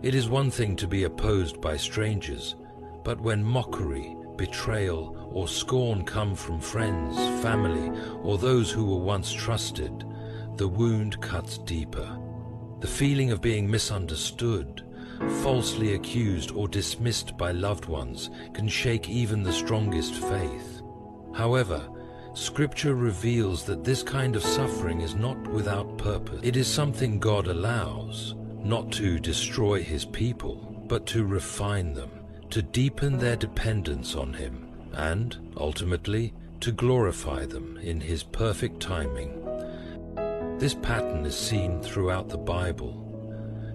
It is one thing to be opposed by strangers, but when mockery, betrayal, or scorn come from friends, family, or those who were once trusted, the wound cuts deeper. The feeling of being misunderstood, falsely accused or dismissed by loved ones can shake even the strongest faith. However, Scripture reveals that this kind of suffering is not without purpose. It is something God allows, not to destroy His people, but to refine them, to deepen their dependence on Him, and, ultimately, to glorify them in His perfect timing. This pattern is seen throughout the Bible.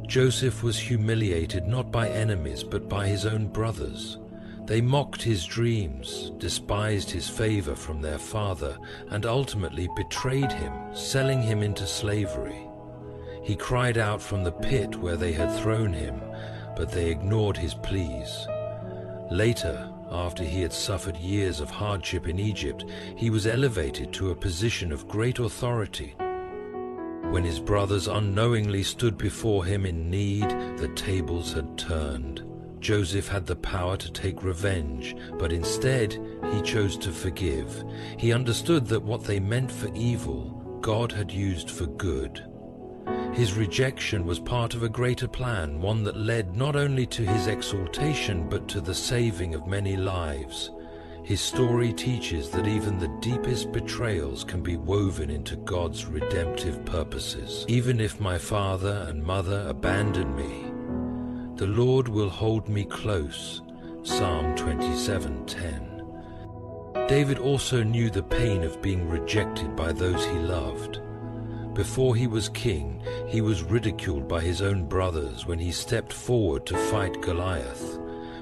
Joseph was humiliated not by enemies but by his own brothers. They mocked his dreams, despised his favor from their father, and ultimately betrayed him, selling him into slavery. He cried out from the pit where they had thrown him, but they ignored his pleas. Later, after he had suffered years of hardship in Egypt, he was elevated to a position of great authority. When his brothers unknowingly stood before him in need, the tables had turned. Joseph had the power to take revenge, but instead he chose to forgive. He understood that what they meant for evil, God had used for good. His rejection was part of a greater plan, one that led not only to his exaltation but to the saving of many lives. His story teaches that even the deepest betrayals can be woven into God's redemptive purposes. Even if my father and mother abandon me, the Lord will hold me close. Psalm 27:10. David also knew the pain of being rejected by those he loved. Before he was king, he was ridiculed by his own brothers when he stepped forward to fight Goliath.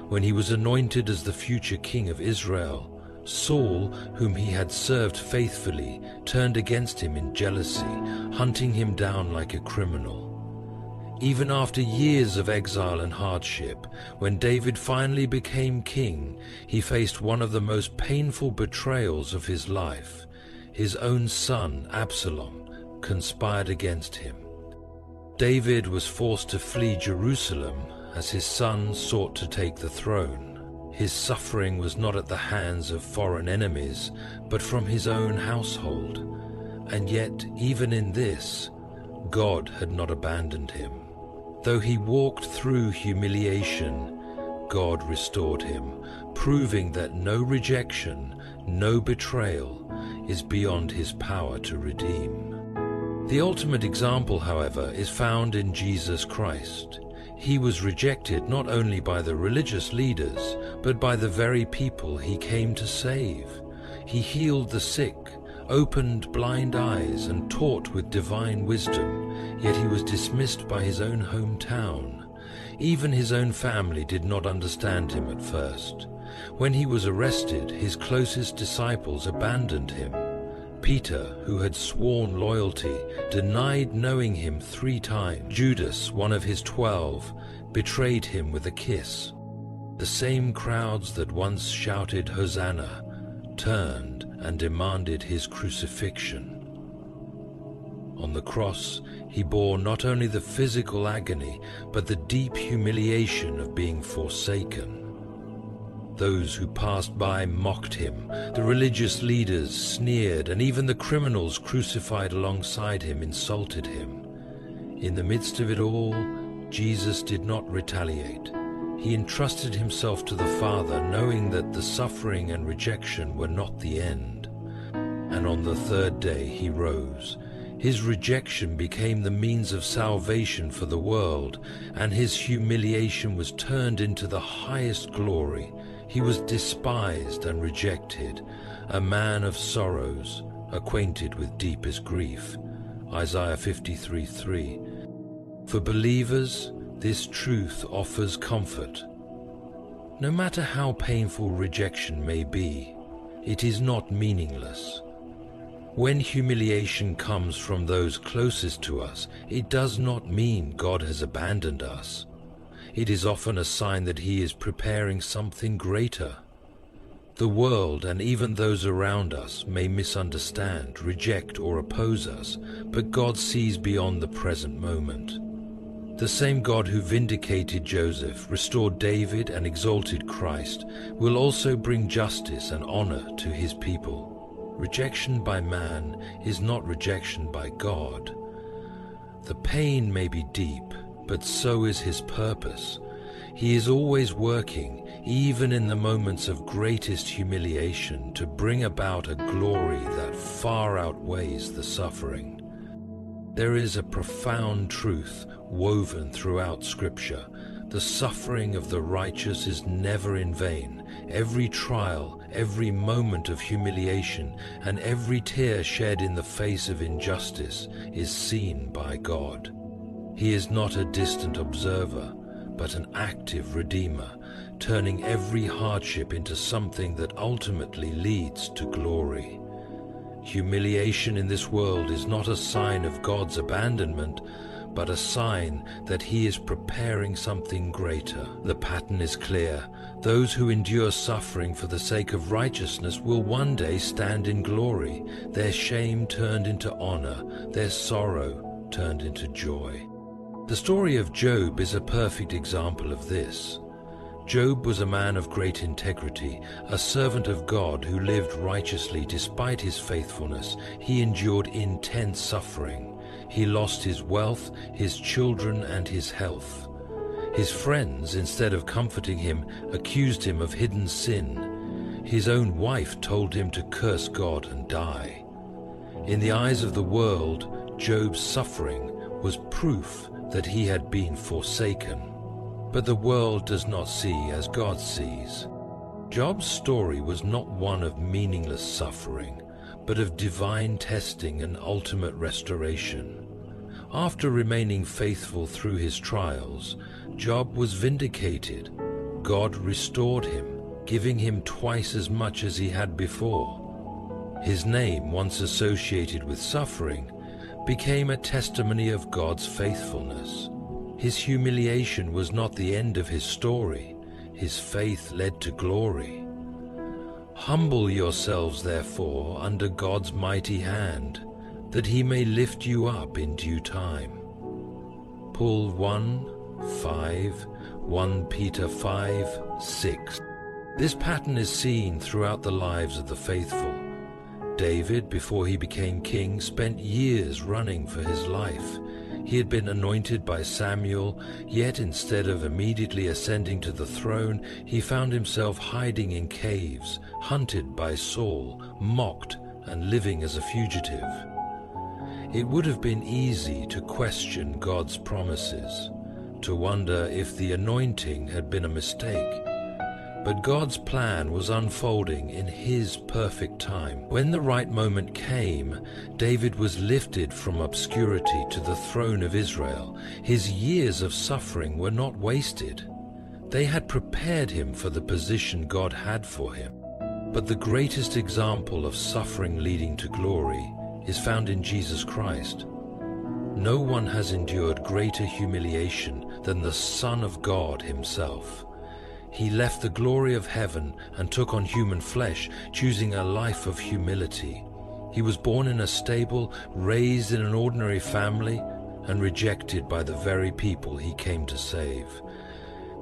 When he was anointed as the future king of Israel, Saul, whom he had served faithfully, turned against him in jealousy, hunting him down like a criminal. Even after years of exile and hardship, when David finally became king, he faced one of the most painful betrayals of his life. His own son, Absalom, conspired against him. David was forced to flee Jerusalem as his son sought to take the throne. His suffering was not at the hands of foreign enemies, but from his own household. And yet, even in this, God had not abandoned him. Though he walked through humiliation, God restored him, proving that no rejection, no betrayal is beyond his power to redeem. The ultimate example, however, is found in Jesus Christ. He was rejected not only by the religious leaders, but by the very people he came to save. He healed the sick, opened blind eyes, and taught with divine wisdom, yet he was dismissed by his own hometown. Even his own family did not understand him at first. When he was arrested, his closest disciples abandoned him. Peter, who had sworn loyalty, denied knowing him 3 times. Judas, one of his 12, betrayed him with a kiss. The same crowds that once shouted Hosanna turned and demanded his crucifixion. On the cross, he bore not only the physical agony, but the deep humiliation of being forsaken. Those who passed by mocked him, the religious leaders sneered, and even the criminals crucified alongside him insulted him. In the midst of it all, Jesus did not retaliate. He entrusted himself to the Father, knowing that the suffering and rejection were not the end. And on the third day he rose. His rejection became the means of salvation for the world, and his humiliation was turned into the highest glory. He was despised and rejected, a man of sorrows, acquainted with deepest grief. Isaiah 53:3. For believers, this truth offers comfort. No matter how painful rejection may be, it is not meaningless. When humiliation comes from those closest to us, it does not mean God has abandoned us. It is often a sign that He is preparing something greater. The world and even those around us may misunderstand, reject, or oppose us, but God sees beyond the present moment. The same God who vindicated Joseph, restored David, and exalted Christ will also bring justice and honor to His people. Rejection by man is not rejection by God. The pain may be deep, but so is His purpose. He is always working, even in the moments of greatest humiliation, to bring about a glory that far outweighs the suffering. There is a profound truth woven throughout Scripture. The suffering of the righteous is never in vain. Every trial, every moment of humiliation, and every tear shed in the face of injustice is seen by God. He is not a distant observer, but an active Redeemer, turning every hardship into something that ultimately leads to glory. Humiliation in this world is not a sign of God's abandonment, but a sign that He is preparing something greater. The pattern is clear. Those who endure suffering for the sake of righteousness will one day stand in glory, their shame turned into honor, their sorrow turned into joy. The story of Job is a perfect example of this. Job was a man of great integrity, a servant of God who lived righteously despite his faithfulness. He endured intense suffering. He lost his wealth, his children, and his health. His friends, instead of comforting him, accused him of hidden sin. His own wife told him to curse God and die. In the eyes of the world, Job's suffering was proof that he had been forsaken. But the world does not see as God sees. Job's story was not one of meaningless suffering, but of divine testing and ultimate restoration. After remaining faithful through his trials, Job was vindicated. God restored him, giving him twice as much as he had before. His name, once associated with suffering, became a testimony of God's faithfulness. His humiliation was not the end of his story. His faith led to glory. Humble yourselves, therefore, under God's mighty hand, that He may lift you up in due time. Paul 1:5, 1 Peter 5:6. This pattern is seen throughout the lives of the faithful. David, before he became king, spent years running for his life. He had been anointed by Samuel, yet instead of immediately ascending to the throne, he found himself hiding in caves, hunted by Saul, mocked, and living as a fugitive. It would have been easy to question God's promises, to wonder if the anointing had been a mistake. But God's plan was unfolding in His perfect time. When the right moment came, David was lifted from obscurity to the throne of Israel. His years of suffering were not wasted. They had prepared him for the position God had for him. But the greatest example of suffering leading to glory is found in Jesus Christ. No one has endured greater humiliation than the Son of God Himself. He left the glory of heaven and took on human flesh, choosing a life of humility. He was born in a stable, raised in an ordinary family, and rejected by the very people he came to save.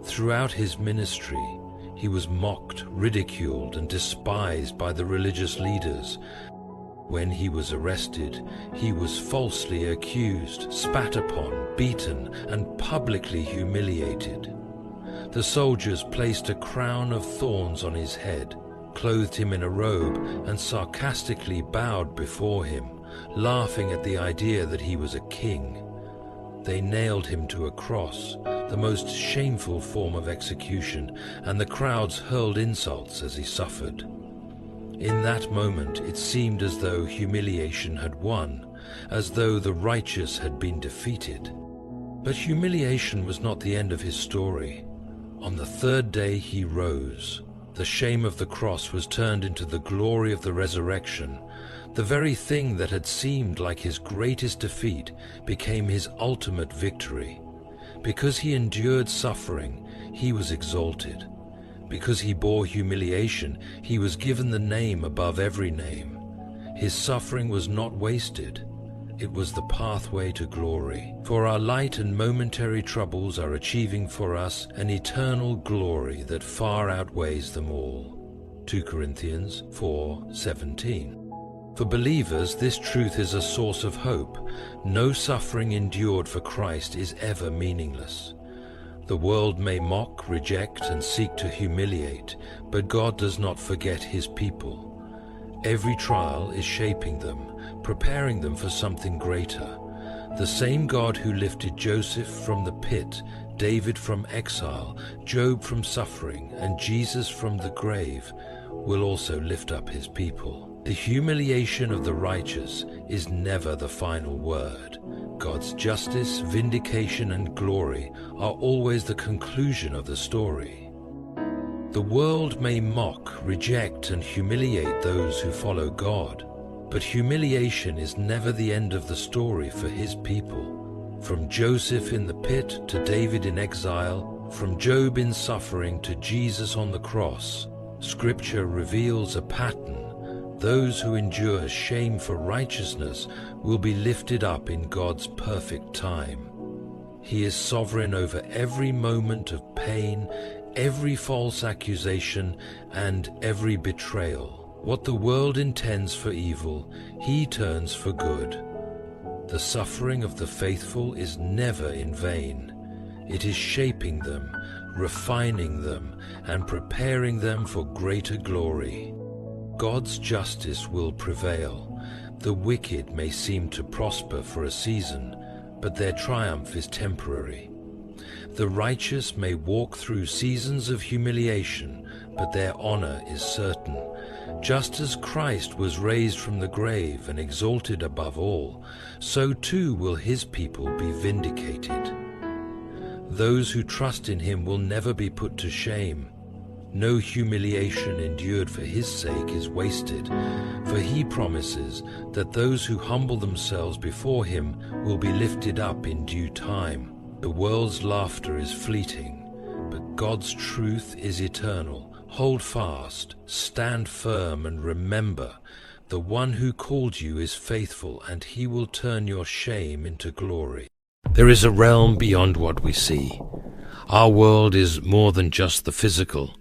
Throughout his ministry, he was mocked, ridiculed, and despised by the religious leaders. When he was arrested, he was falsely accused, spat upon, beaten, and publicly humiliated. The soldiers placed a crown of thorns on his head, clothed him in a robe, and sarcastically bowed before him, laughing at the idea that he was a king. They nailed him to a cross, the most shameful form of execution, and the crowds hurled insults as he suffered. In that moment, it seemed as though humiliation had won, as though the righteous had been defeated. But humiliation was not the end of his story. On the third day he rose. The shame of the cross was turned into the glory of the resurrection. The very thing that had seemed like his greatest defeat became his ultimate victory. Because he endured suffering, he was exalted. Because he bore humiliation, he was given the name above every name. His suffering was not wasted. It was the pathway to glory. For our light and momentary troubles are achieving for us an eternal glory that far outweighs them all. 2 Corinthians 4:17. For believers, this truth is a source of hope. No suffering endured for Christ is ever meaningless. The world may mock, reject, and seek to humiliate, but God does not forget his people. Every trial is shaping them, preparing them for something greater. The same God who lifted Joseph from the pit, David from exile, Job from suffering, and Jesus from the grave, will also lift up his people. The humiliation of the righteous is never the final word. God's justice, vindication, and glory are always the conclusion of the story. The world may mock, reject, and humiliate those who follow God, but humiliation is never the end of the story for his people. From Joseph in the pit to David in exile, from Job in suffering to Jesus on the cross, Scripture reveals a pattern. Those who endure shame for righteousness will be lifted up in God's perfect time. He is sovereign over every moment of pain, every false accusation, and every betrayal. What the world intends for evil, he turns for good. The suffering of the faithful is never in vain. It is shaping them, refining them, and preparing them for greater glory. God's justice will prevail. The wicked may seem to prosper for a season, but their triumph is temporary. The righteous may walk through seasons of humiliation, but their honor is certain. Just as Christ was raised from the grave and exalted above all, so too will his people be vindicated. Those who trust in him will never be put to shame. No humiliation endured for his sake is wasted, for he promises that those who humble themselves before him will be lifted up in due time. The world's laughter is fleeting, but God's truth is eternal. Hold fast, stand firm, and remember, the one who called you is faithful, and he will turn your shame into glory. There is a realm beyond what we see. Our world is more than just the physical.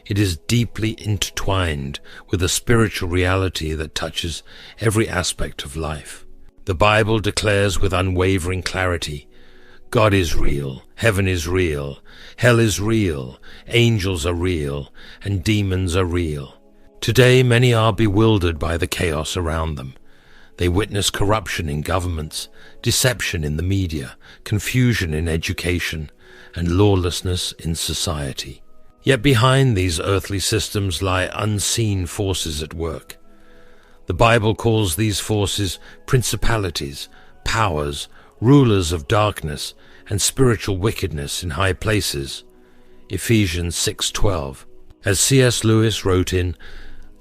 It is deeply intertwined with a spiritual reality that touches every aspect of life. The Bible declares with unwavering clarity, God is real, heaven is real, hell is real, angels are real, and demons are real. Today many are bewildered by the chaos around them. They witness corruption in governments, deception in the media, confusion in education, and lawlessness in society. Yet behind these earthly systems lie unseen forces at work. The Bible calls these forces principalities, powers, rulers of darkness, and spiritual wickedness in high places. Ephesians 6:12, as C.S. Lewis wrote in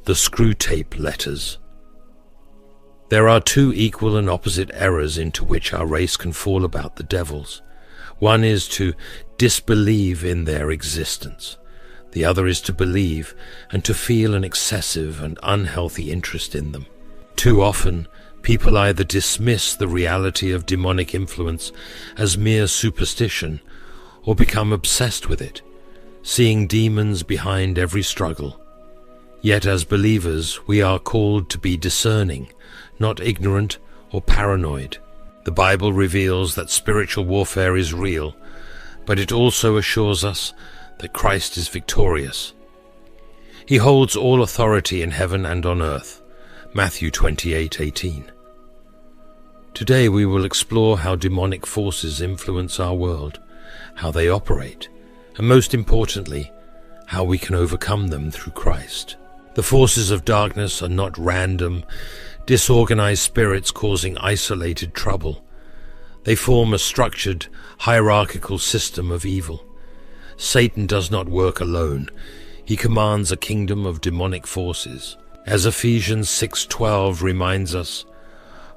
The Screwtape Letters. There are two equal and opposite errors into which our race can fall about the devils. One is to disbelieve in their existence. The other is to believe and to feel an excessive and unhealthy interest in them. Too often, people either dismiss the reality of demonic influence as mere superstition or become obsessed with it, seeing demons behind every struggle. Yet as believers, we are called to be discerning, not ignorant or paranoid. The Bible reveals that spiritual warfare is real, but it also assures us that Christ is victorious. He holds all authority in heaven and on earth. Matthew 28:18. Today we will explore how demonic forces influence our world, how they operate, and most importantly, how we can overcome them through Christ. The forces of darkness are not random, disorganized spirits causing isolated trouble. They form a structured, hierarchical system of evil. Satan does not work alone. He commands a kingdom of demonic forces. As Ephesians 6:12 reminds us,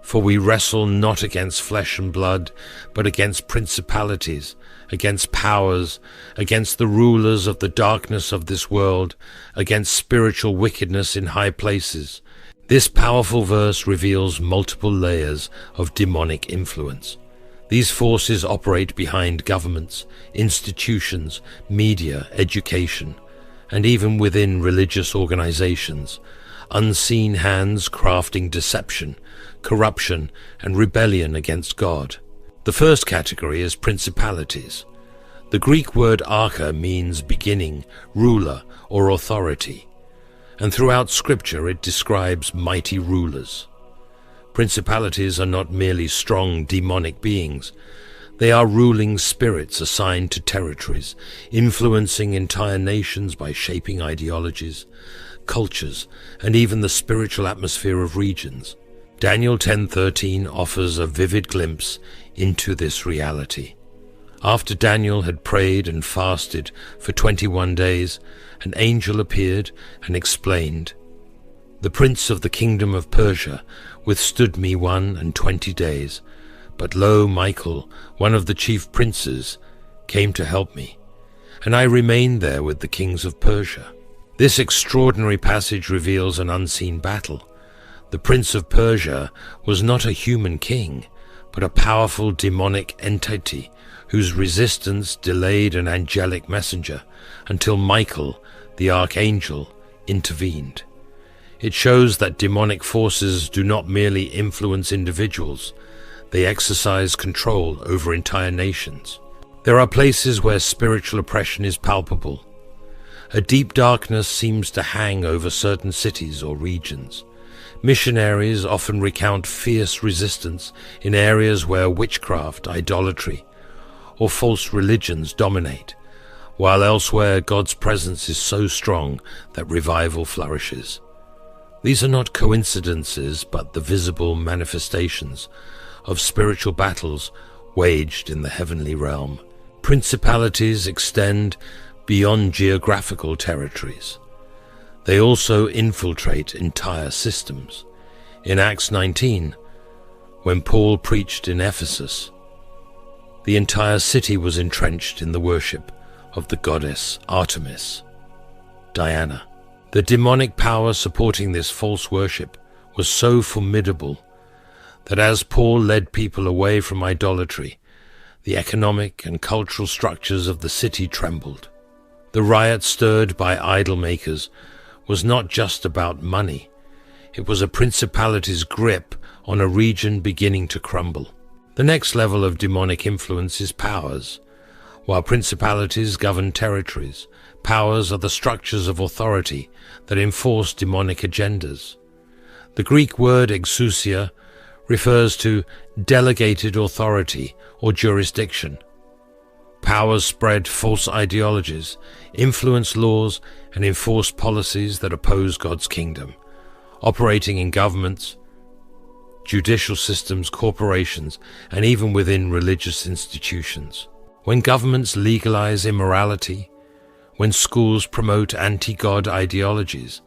"For we wrestle not against flesh and blood, but against principalities, against powers, against the rulers of the darkness of this world, against spiritual wickedness in high places." This powerful verse reveals multiple layers of demonic influence. These forces operate behind governments, institutions, media, education, and even within religious organizations. Unseen hands crafting deception, corruption, and rebellion against God. The first category is principalities. The Greek word archa means beginning, ruler, or authority, and throughout Scripture it describes mighty rulers. Principalities are not merely strong demonic beings. They are ruling spirits assigned to territories, influencing entire nations by shaping ideologies, cultures, and even the spiritual atmosphere of regions. Daniel 10:13 offers a vivid glimpse into this reality. After Daniel had prayed and fasted for 21 days, an angel appeared and explained, "The prince of the kingdom of Persia withstood me 21 days, but lo, Michael, one of the chief princes, came to help me, and I remained there with the kings of Persia." This extraordinary passage reveals an unseen battle. The prince of Persia was not a human king, but a powerful demonic entity whose resistance delayed an angelic messenger until Michael, the archangel, intervened. It shows that demonic forces do not merely influence individuals, they exercise control over entire nations. There are places where spiritual oppression is palpable. A deep darkness seems to hang over certain cities or regions. Missionaries often recount fierce resistance in areas where witchcraft, idolatry, or false religions dominate, while elsewhere God's presence is so strong that revival flourishes. These are not coincidences, but the visible manifestations of spiritual battles waged in the heavenly realm. Principalities extend beyond geographical territories. They also infiltrate entire systems. In Acts 19, when Paul preached in Ephesus, the entire city was entrenched in the worship of the goddess Artemis, Diana. The demonic power supporting this false worship was so formidable that as Paul led people away from idolatry, the economic and cultural structures of the city trembled. The riot stirred by idol makers was not just about money. It was a principality's grip on a region beginning to crumble. The next level of demonic influence is powers. While principalities govern territories, powers are the structures of authority that enforce demonic agendas. The Greek word exousia refers to delegated authority or jurisdiction. Powers spread false ideologies, influence laws, and enforce policies that oppose God's kingdom, operating in governments, judicial systems, corporations, and even within religious institutions. When governments legalize immorality, when schools promote anti-God ideologies,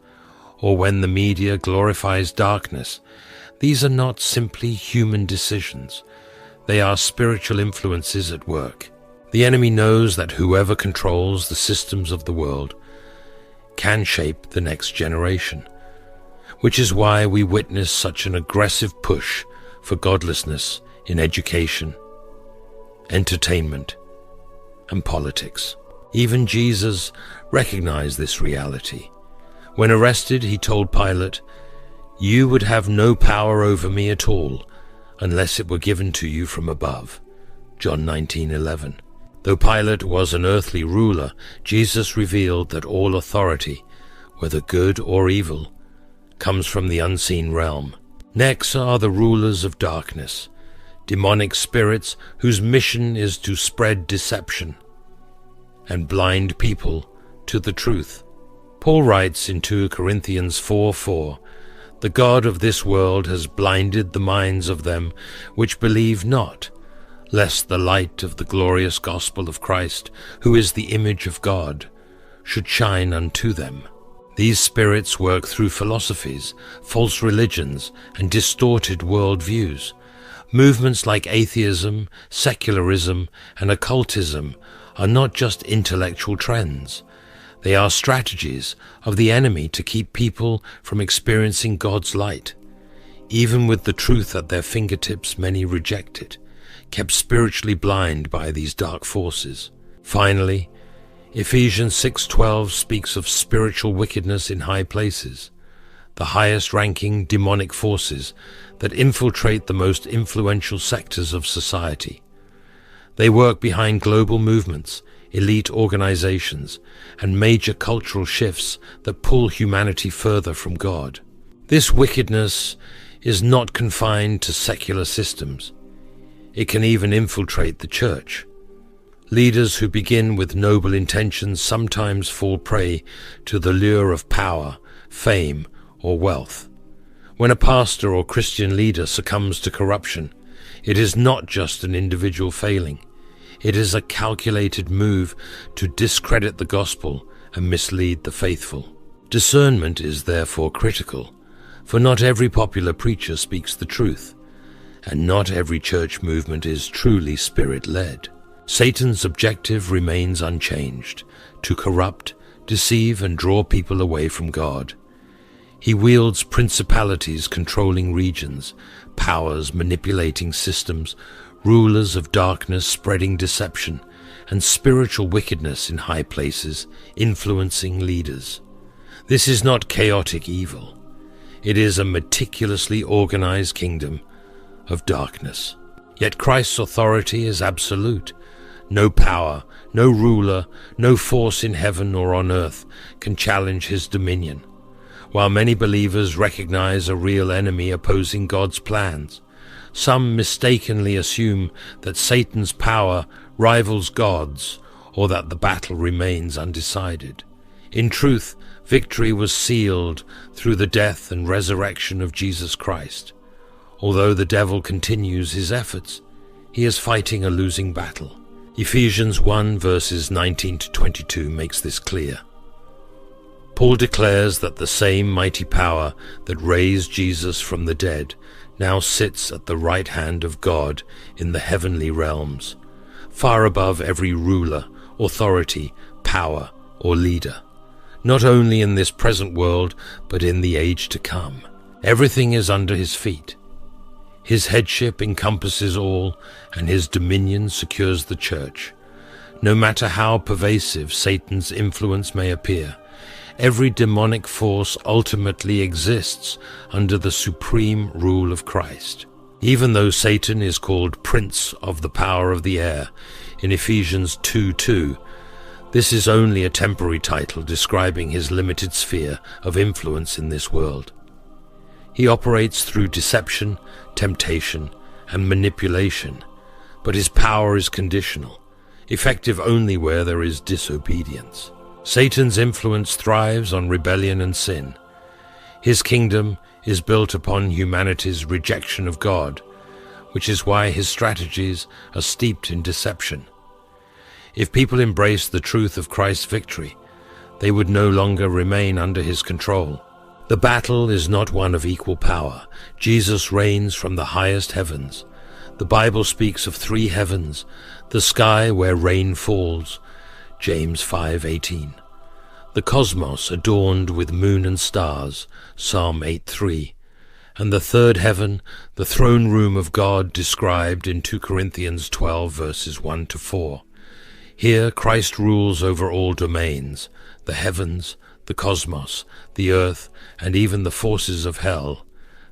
or when the media glorifies darkness, these are not simply human decisions. They are spiritual influences at work. The enemy knows that whoever controls the systems of the world can shape the next generation. which is why we witness such an aggressive push for godlessness in education, entertainment, and politics. Even Jesus recognized this reality. When arrested, he told Pilate, "You would have no power over me at all unless it were given to you from above." John 19:11. Though Pilate was an earthly ruler, Jesus revealed that all authority, whether good or evil, comes from the unseen realm. Next are the rulers of darkness, demonic spirits whose mission is to spread deception and blind people to the truth. Paul writes in 2 Corinthians 4:4, "The God of this world has blinded the minds of them which believe not, lest the light of the glorious gospel of Christ, who is the image of God, should shine unto them." These spirits work through philosophies, false religions, and distorted world views. Movements like atheism, secularism, and occultism are not just intellectual trends. They are strategies of the enemy to keep people from experiencing God's light. Even with the truth at their fingertips, many reject it, kept spiritually blind by these dark forces. Finally, Ephesians 6:12 speaks of spiritual wickedness in high places, the highest-ranking demonic forces that infiltrate the most influential sectors of society. They work behind global movements, elite organizations, and major cultural shifts that pull humanity further from God. This wickedness is not confined to secular systems. It can even infiltrate the church. Leaders who begin with noble intentions sometimes fall prey to the lure of power, fame, or wealth. When a pastor or Christian leader succumbs to corruption, it is not just an individual failing. It is a calculated move to discredit the gospel and mislead the faithful. Discernment is therefore critical, for not every popular preacher speaks the truth, and not every church movement is truly spirit-led. Satan's objective remains unchanged: to corrupt, deceive, and draw people away from God. He wields principalities controlling regions, powers manipulating systems, rulers of darkness spreading deception, and spiritual wickedness in high places influencing leaders. This is not chaotic evil. It is a meticulously organized kingdom of darkness. Yet Christ's authority is absolute. No power, no ruler, no force in heaven or on earth can challenge his dominion. While many believers recognize a real enemy opposing God's plans, some mistakenly assume that Satan's power rivals God's, or that the battle remains undecided. In truth, victory was sealed through the death and resurrection of Jesus Christ. Although the devil continues his efforts, he is fighting a losing battle. Ephesians 1 verses 19 to 22 makes this clear. Paul declares that the same mighty power that raised Jesus from the dead now sits at the right hand of God in the heavenly realms, far above every ruler, authority, power, or leader, not only in this present world, but in the age to come. Everything is under his feet. His headship encompasses all, and his dominion secures the church. No matter how pervasive Satan's influence may appear, every demonic force ultimately exists under the supreme rule of Christ. Even though Satan is called Prince of the Power of the Air in Ephesians 2:2, this is only a temporary title describing his limited sphere of influence in this world. He operates through deception, temptation, and manipulation, but his power is conditional, effective only where there is disobedience. Satan's influence thrives on rebellion and sin. His kingdom is built upon humanity's rejection of God, which is why his strategies are steeped in deception. If people embrace the truth of Christ's victory, they would no longer remain under his control. The battle is not one of equal power. Jesus reigns from the highest heavens. The Bible speaks of 3 heavens, the sky where rain falls, James 5:18, the cosmos adorned with moon and stars, Psalm 8:3, and the third heaven, the throne room of God described in 2 Corinthians 12 verses 1 to 4. Here Christ rules over all domains, the heavens, the cosmos, the earth, and even the forces of hell.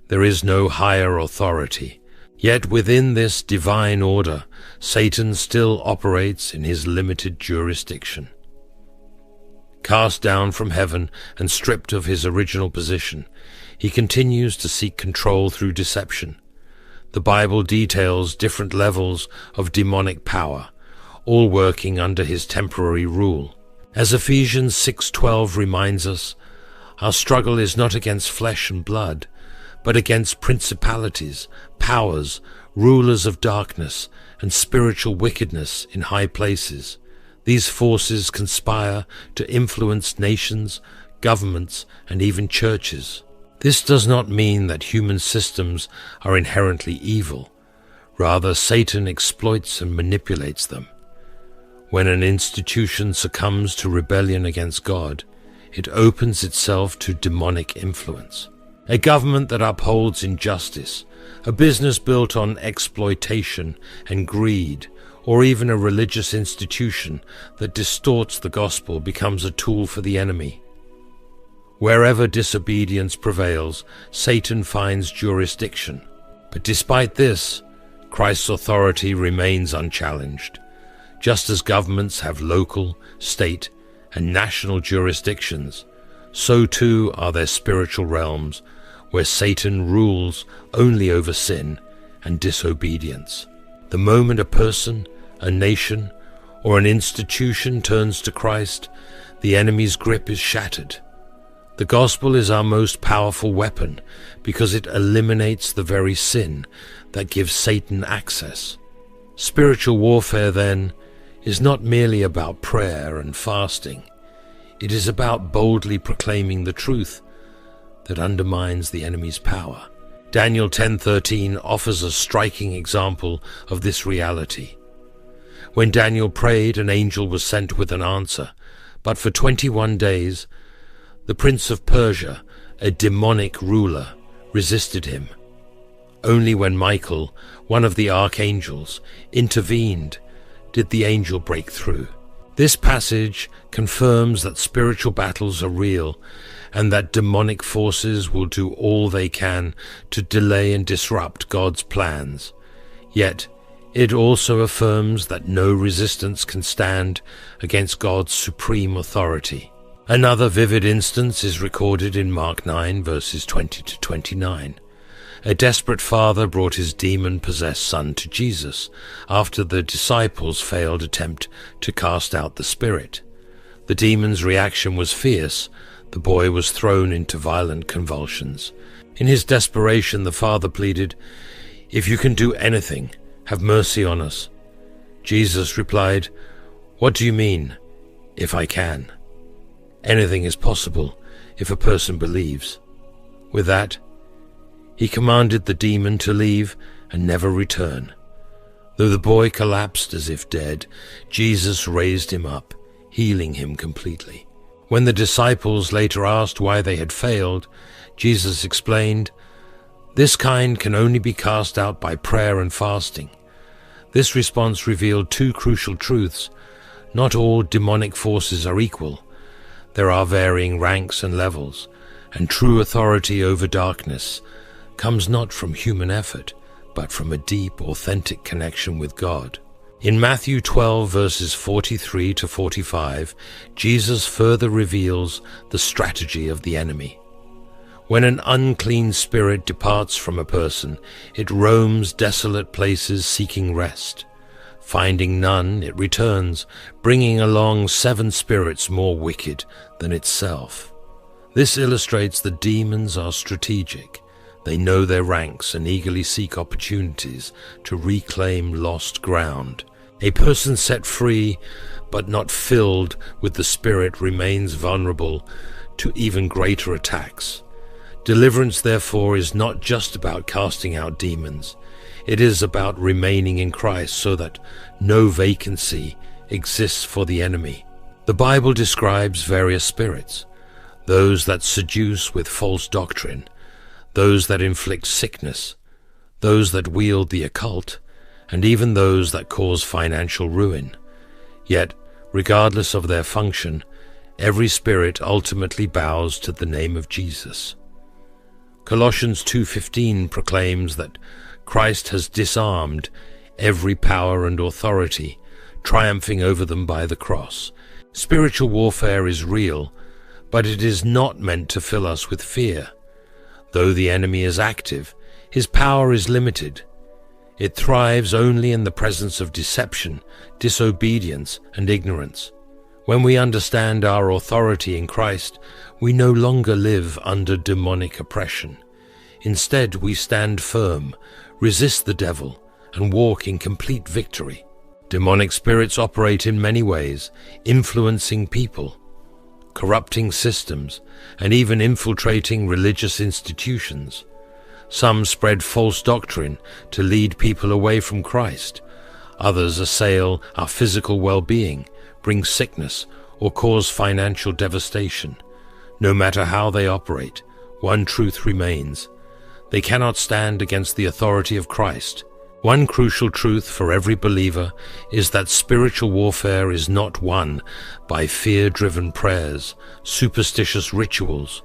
There is no higher authority. Yet within this divine order, Satan still operates in his limited jurisdiction. Cast down from heaven and stripped of his original position, he continues to seek control through deception. The Bible details different levels of demonic power, all working under his temporary rule. As Ephesians 6:12 reminds us, our struggle is not against flesh and blood, but against principalities, powers, rulers of darkness, and spiritual wickedness in high places. These forces conspire to influence nations, governments, and even churches. This does not mean that human systems are inherently evil. Rather, Satan exploits and manipulates them. When an institution succumbs to rebellion against God, it opens itself to demonic influence. A government that upholds injustice, a business built on exploitation and greed, or even a religious institution that distorts the gospel becomes a tool for the enemy. Wherever disobedience prevails, Satan finds jurisdiction. But despite this, Christ's authority remains unchallenged. Just as governments have local, state, and national jurisdictions, so too are there spiritual realms where Satan rules only over sin and disobedience. The moment a person, a nation, or an institution turns to Christ, the enemy's grip is shattered. The gospel is our most powerful weapon because it eliminates the very sin that gives Satan access. Spiritual warfare, then, is not merely about prayer and fasting. It is about boldly proclaiming the truth that undermines the enemy's power. Daniel 10:13 offers a striking example of this reality. When Daniel prayed, an angel was sent with an answer, but for 21 days, the prince of Persia, a demonic ruler, resisted him. Only when Michael, one of the archangels, intervened did the angel break through. This passage confirms that spiritual battles are real and that demonic forces will do all they can to delay and disrupt God's plans. Yet, it also affirms that no resistance can stand against God's supreme authority. Another vivid instance is recorded in Mark 9, verses 20 to 29. A desperate father brought his demon-possessed son to Jesus after the disciples' failed attempt to cast out the spirit. The demon's reaction was fierce. The boy was thrown into violent convulsions. In his desperation, the father pleaded, "If you can do anything, have mercy on us." Jesus replied, "What do you mean, if I can? Anything is possible if a person believes." With that, he commanded the demon to leave and never return. Though the boy collapsed as if dead, Jesus raised him up, healing him completely. When the disciples later asked why they had failed, Jesus explained, "This kind can only be cast out by prayer and fasting." This response revealed two crucial truths. Not all demonic forces are equal. There are varying ranks and levels, and true authority over darkness comes not from human effort, but from a deep, authentic connection with God. In Matthew 12, verses 43 to 45, Jesus further reveals the strategy of the enemy. When an unclean spirit departs from a person, it roams desolate places seeking rest. Finding none, it returns, bringing along 7 spirits more wicked than itself. This illustrates that demons are strategic. They know their ranks and eagerly seek opportunities to reclaim lost ground. A person set free but not filled with the Spirit remains vulnerable to even greater attacks. Deliverance, therefore, is not just about casting out demons. It is about remaining in Christ so that no vacancy exists for the enemy. The Bible describes various spirits, those that seduce with false doctrine, those that inflict sickness, those that wield the occult, and even those that cause financial ruin. Yet, regardless of their function, every spirit ultimately bows to the name of Jesus. Colossians 2:15 proclaims that Christ has disarmed every power and authority, triumphing over them by the cross. Spiritual warfare is real, but it is not meant to fill us with fear. Though the enemy is active, his power is limited. It thrives only in the presence of deception, disobedience, and ignorance. When we understand our authority in Christ, we no longer live under demonic oppression. Instead, we stand firm, resist the devil, and walk in complete victory. Demonic spirits operate in many ways, influencing people, corrupting systems, and even infiltrating religious institutions. Some spread false doctrine to lead people away from Christ. Others assail our physical well-being, bring sickness, or cause financial devastation. No matter how they operate, one truth remains: they cannot stand against the authority of Christ. One crucial truth for every believer is that spiritual warfare is not won by fear-driven prayers, superstitious rituals,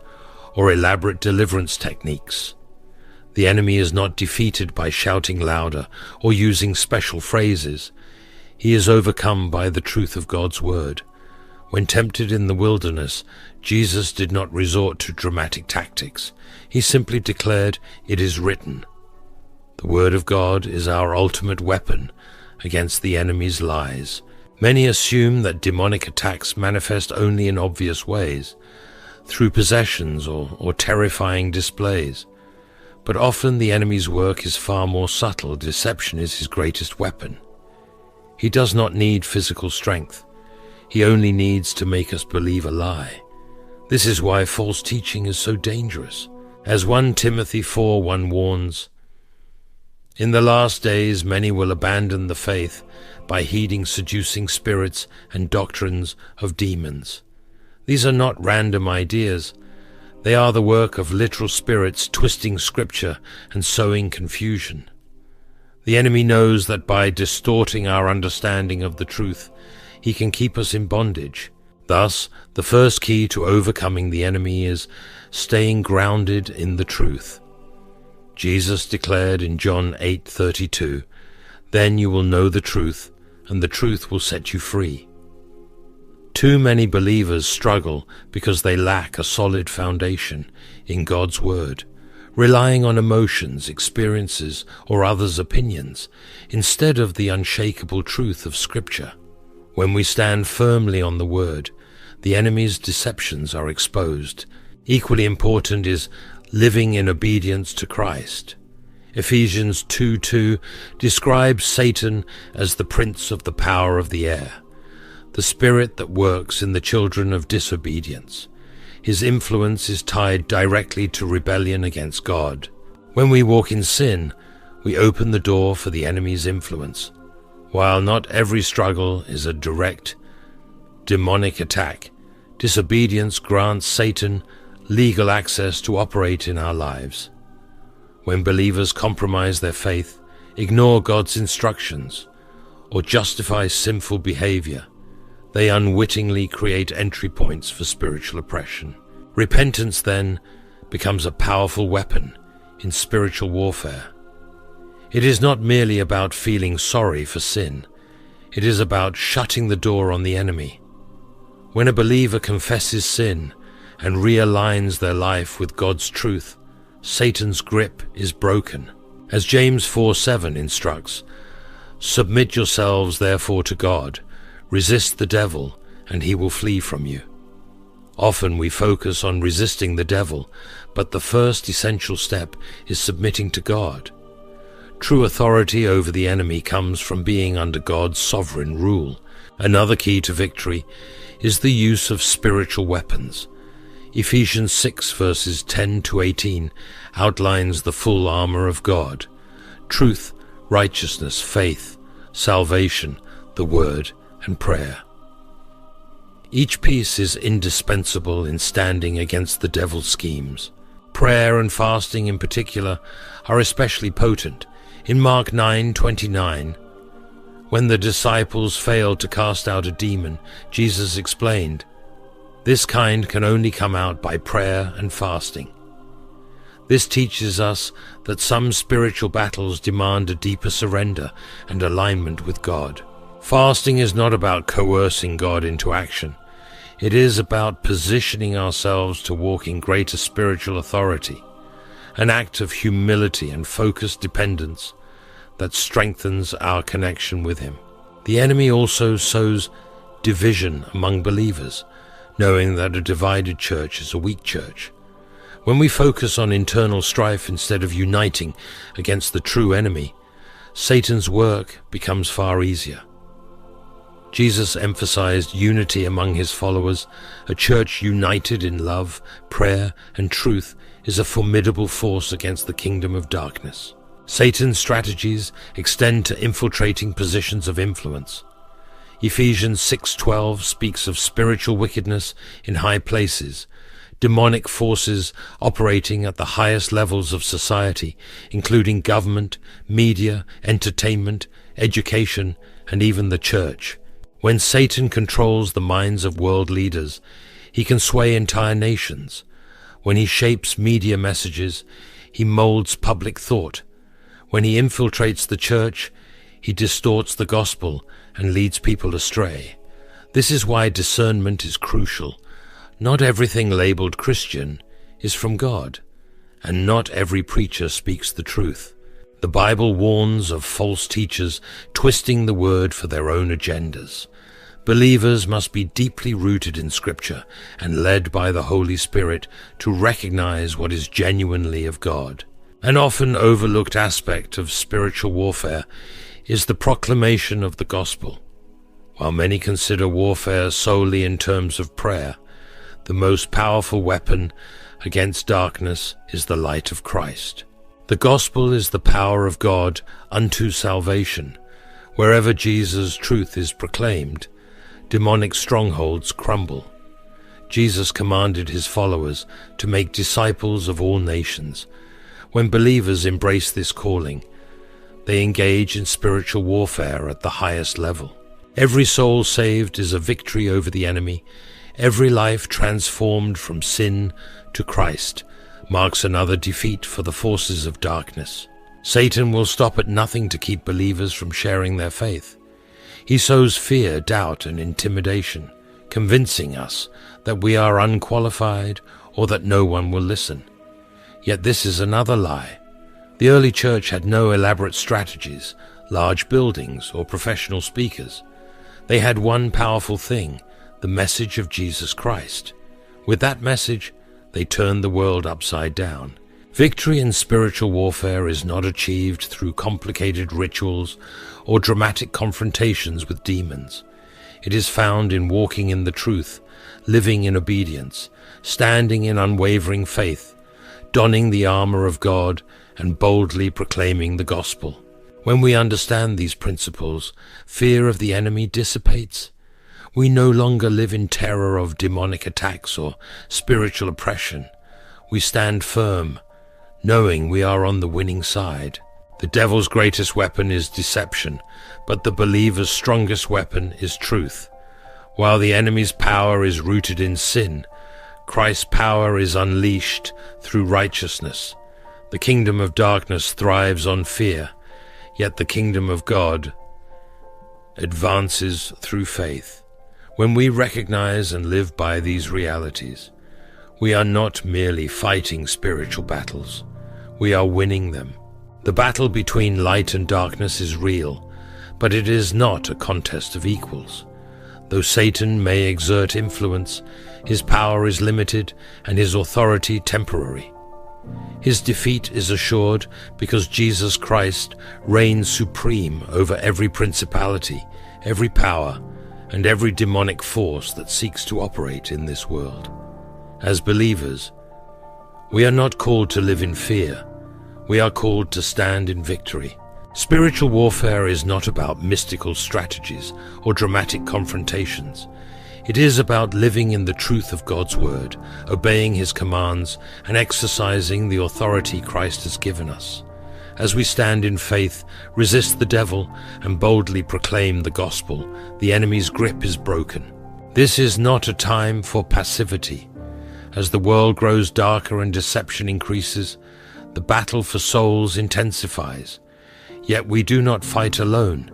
or elaborate deliverance techniques. The enemy is not defeated by shouting louder or using special phrases. He is overcome by the truth of God's word. When tempted in the wilderness, Jesus did not resort to dramatic tactics. He simply declared, "It is written." The word of God is our ultimate weapon against the enemy's lies. Many assume that demonic attacks manifest only in obvious ways, through possessions or terrifying displays. But often the enemy's work is far more subtle. Deception is his greatest weapon. He does not need physical strength. He only needs to make us believe a lie. This is why false teaching is so dangerous. As 1 Timothy 4:1 warns, "In the last days many will abandon the faith by heeding seducing spirits and doctrines of demons." These are not random ideas. They are the work of literal spirits twisting scripture and sowing confusion. The enemy knows that by distorting our understanding of the truth, he can keep us in bondage. Thus, the first key to overcoming the enemy is staying grounded in the truth. Jesus declared in John 8:32, "Then you will know the truth, and the truth will set you free." Too many believers struggle because they lack a solid foundation in God's Word, relying on emotions, experiences, or others' opinions, instead of the unshakable truth of Scripture. When we stand firmly on the Word, the enemy's deceptions are exposed. Equally important is living in obedience to Christ. Ephesians 2:2 describes Satan as the prince of the power of the air, the spirit that works in the children of disobedience. His influence is tied directly to rebellion against God. When we walk in sin, we open the door for the enemy's influence. While not every struggle is a direct demonic attack, disobedience grants Satan legal access to operate in our lives. When believers compromise their faith, ignore God's instructions, or justify sinful behavior, they unwittingly create entry points for spiritual oppression. Repentance, then, becomes a powerful weapon in spiritual warfare. It is not merely about feeling sorry for sin. It is about shutting the door on the enemy. When a believer confesses sin and realigns their life with God's truth, Satan's grip is broken. As James 4:7 instructs, "Submit yourselves therefore to God, resist the devil, and he will flee from you." Often we focus on resisting the devil, but the first essential step is submitting to God. True authority over the enemy comes from being under God's sovereign rule. Another key to victory is the use of spiritual weapons. Ephesians 6 verses 10 to 18 outlines the full armor of God: truth, righteousness, faith, salvation, the word, and prayer. Each piece is indispensable in standing against the devil's schemes. Prayer and fasting in particular are especially potent. In Mark 9:29, when the disciples failed to cast out a demon, Jesus explained, "This kind can only come out by prayer and fasting." This teaches us that some spiritual battles demand a deeper surrender and alignment with God. Fasting is not about coercing God into action. It is about positioning ourselves to walk in greater spiritual authority, an act of humility and focused dependence that strengthens our connection with Him. The enemy also sows division among believers, knowing that a divided church is a weak church. When we focus on internal strife instead of uniting against the true enemy, Satan's work becomes far easier. Jesus emphasized unity among His followers. A church united in love, prayer, and truth is a formidable force against the kingdom of darkness. Satan's strategies extend to infiltrating positions of influence. Ephesians 6:12 speaks of spiritual wickedness in high places, demonic forces operating at the highest levels of society, including government, media, entertainment, education, and even the church. When Satan controls the minds of world leaders, he can sway entire nations. When he shapes media messages, he molds public thought. When he infiltrates the church, he distorts the gospel and leads people astray. This is why discernment is crucial. Not everything labeled Christian is from God, and not every preacher speaks the truth. The Bible warns of false teachers twisting the word for their own agendas. Believers must be deeply rooted in Scripture and led by the Holy Spirit to recognize what is genuinely of God. An often overlooked aspect of spiritual warfare is the proclamation of the gospel. While many consider warfare solely in terms of prayer, the most powerful weapon against darkness is the light of Christ. The gospel is the power of God unto salvation. Wherever Jesus' truth is proclaimed, demonic strongholds crumble. Jesus commanded His followers to make disciples of all nations. When believers embrace this calling, they engage in spiritual warfare at the highest level. Every soul saved is a victory over the enemy. Every life transformed from sin to Christ marks another defeat for the forces of darkness. Satan will stop at nothing to keep believers from sharing their faith. He sows fear, doubt, and intimidation, convincing us that we are unqualified or that no one will listen. Yet this is another lie. The early church had no elaborate strategies, large buildings, or professional speakers. They had one powerful thing, the message of Jesus Christ. With that message, they turned the world upside down. Victory in spiritual warfare is not achieved through complicated rituals or dramatic confrontations with demons. It is found in walking in the truth, living in obedience, standing in unwavering faith, donning the armor of God, and boldly proclaiming the gospel. When we understand these principles, fear of the enemy dissipates. We no longer live in terror of demonic attacks or spiritual oppression. We stand firm, knowing we are on the winning side. The devil's greatest weapon is deception, but the believer's strongest weapon is truth. While the enemy's power is rooted in sin, Christ's power is unleashed through righteousness. The kingdom of darkness thrives on fear, yet the kingdom of God advances through faith. When we recognize and live by these realities, we are not merely fighting spiritual battles. We are winning them. The battle between light and darkness is real, but it is not a contest of equals. Though Satan may exert influence, his power is limited and his authority temporary. His defeat is assured because Jesus Christ reigns supreme over every principality, every power, and every demonic force that seeks to operate in this world. As believers, we are not called to live in fear. We are called to stand in victory. Spiritual warfare is not about mystical strategies or dramatic confrontations. It is about living in the truth of God's word, obeying his commands, and exercising the authority Christ has given us. As we stand in faith, resist the devil, and boldly proclaim the gospel, the enemy's grip is broken. This is not a time for passivity. As the world grows darker and deception increases, the battle for souls intensifies. Yet we do not fight alone.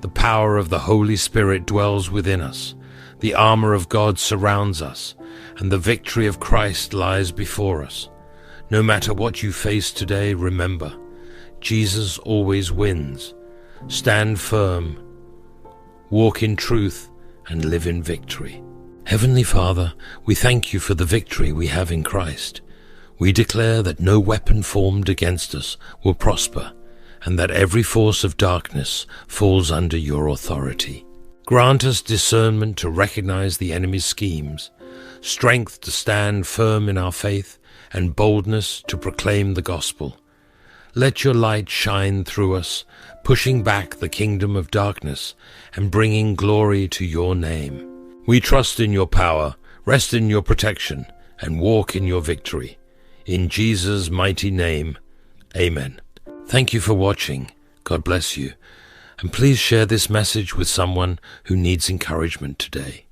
The power of the Holy Spirit dwells within us. The armor of God surrounds us, and the victory of Christ lies before us. No matter what you face today, remember, Jesus always wins. Stand firm, walk in truth, and live in victory. Heavenly Father, we thank you for the victory we have in Christ. We declare that no weapon formed against us will prosper, and that every force of darkness falls under your authority. Grant us discernment to recognize the enemy's schemes, strength to stand firm in our faith, and boldness to proclaim the gospel. Let your light shine through us, pushing back the kingdom of darkness and bringing glory to your name. We trust in your power, rest in your protection, and walk in your victory. In Jesus' mighty name, amen. Thank you for watching. God bless you. And please share this message with someone who needs encouragement today.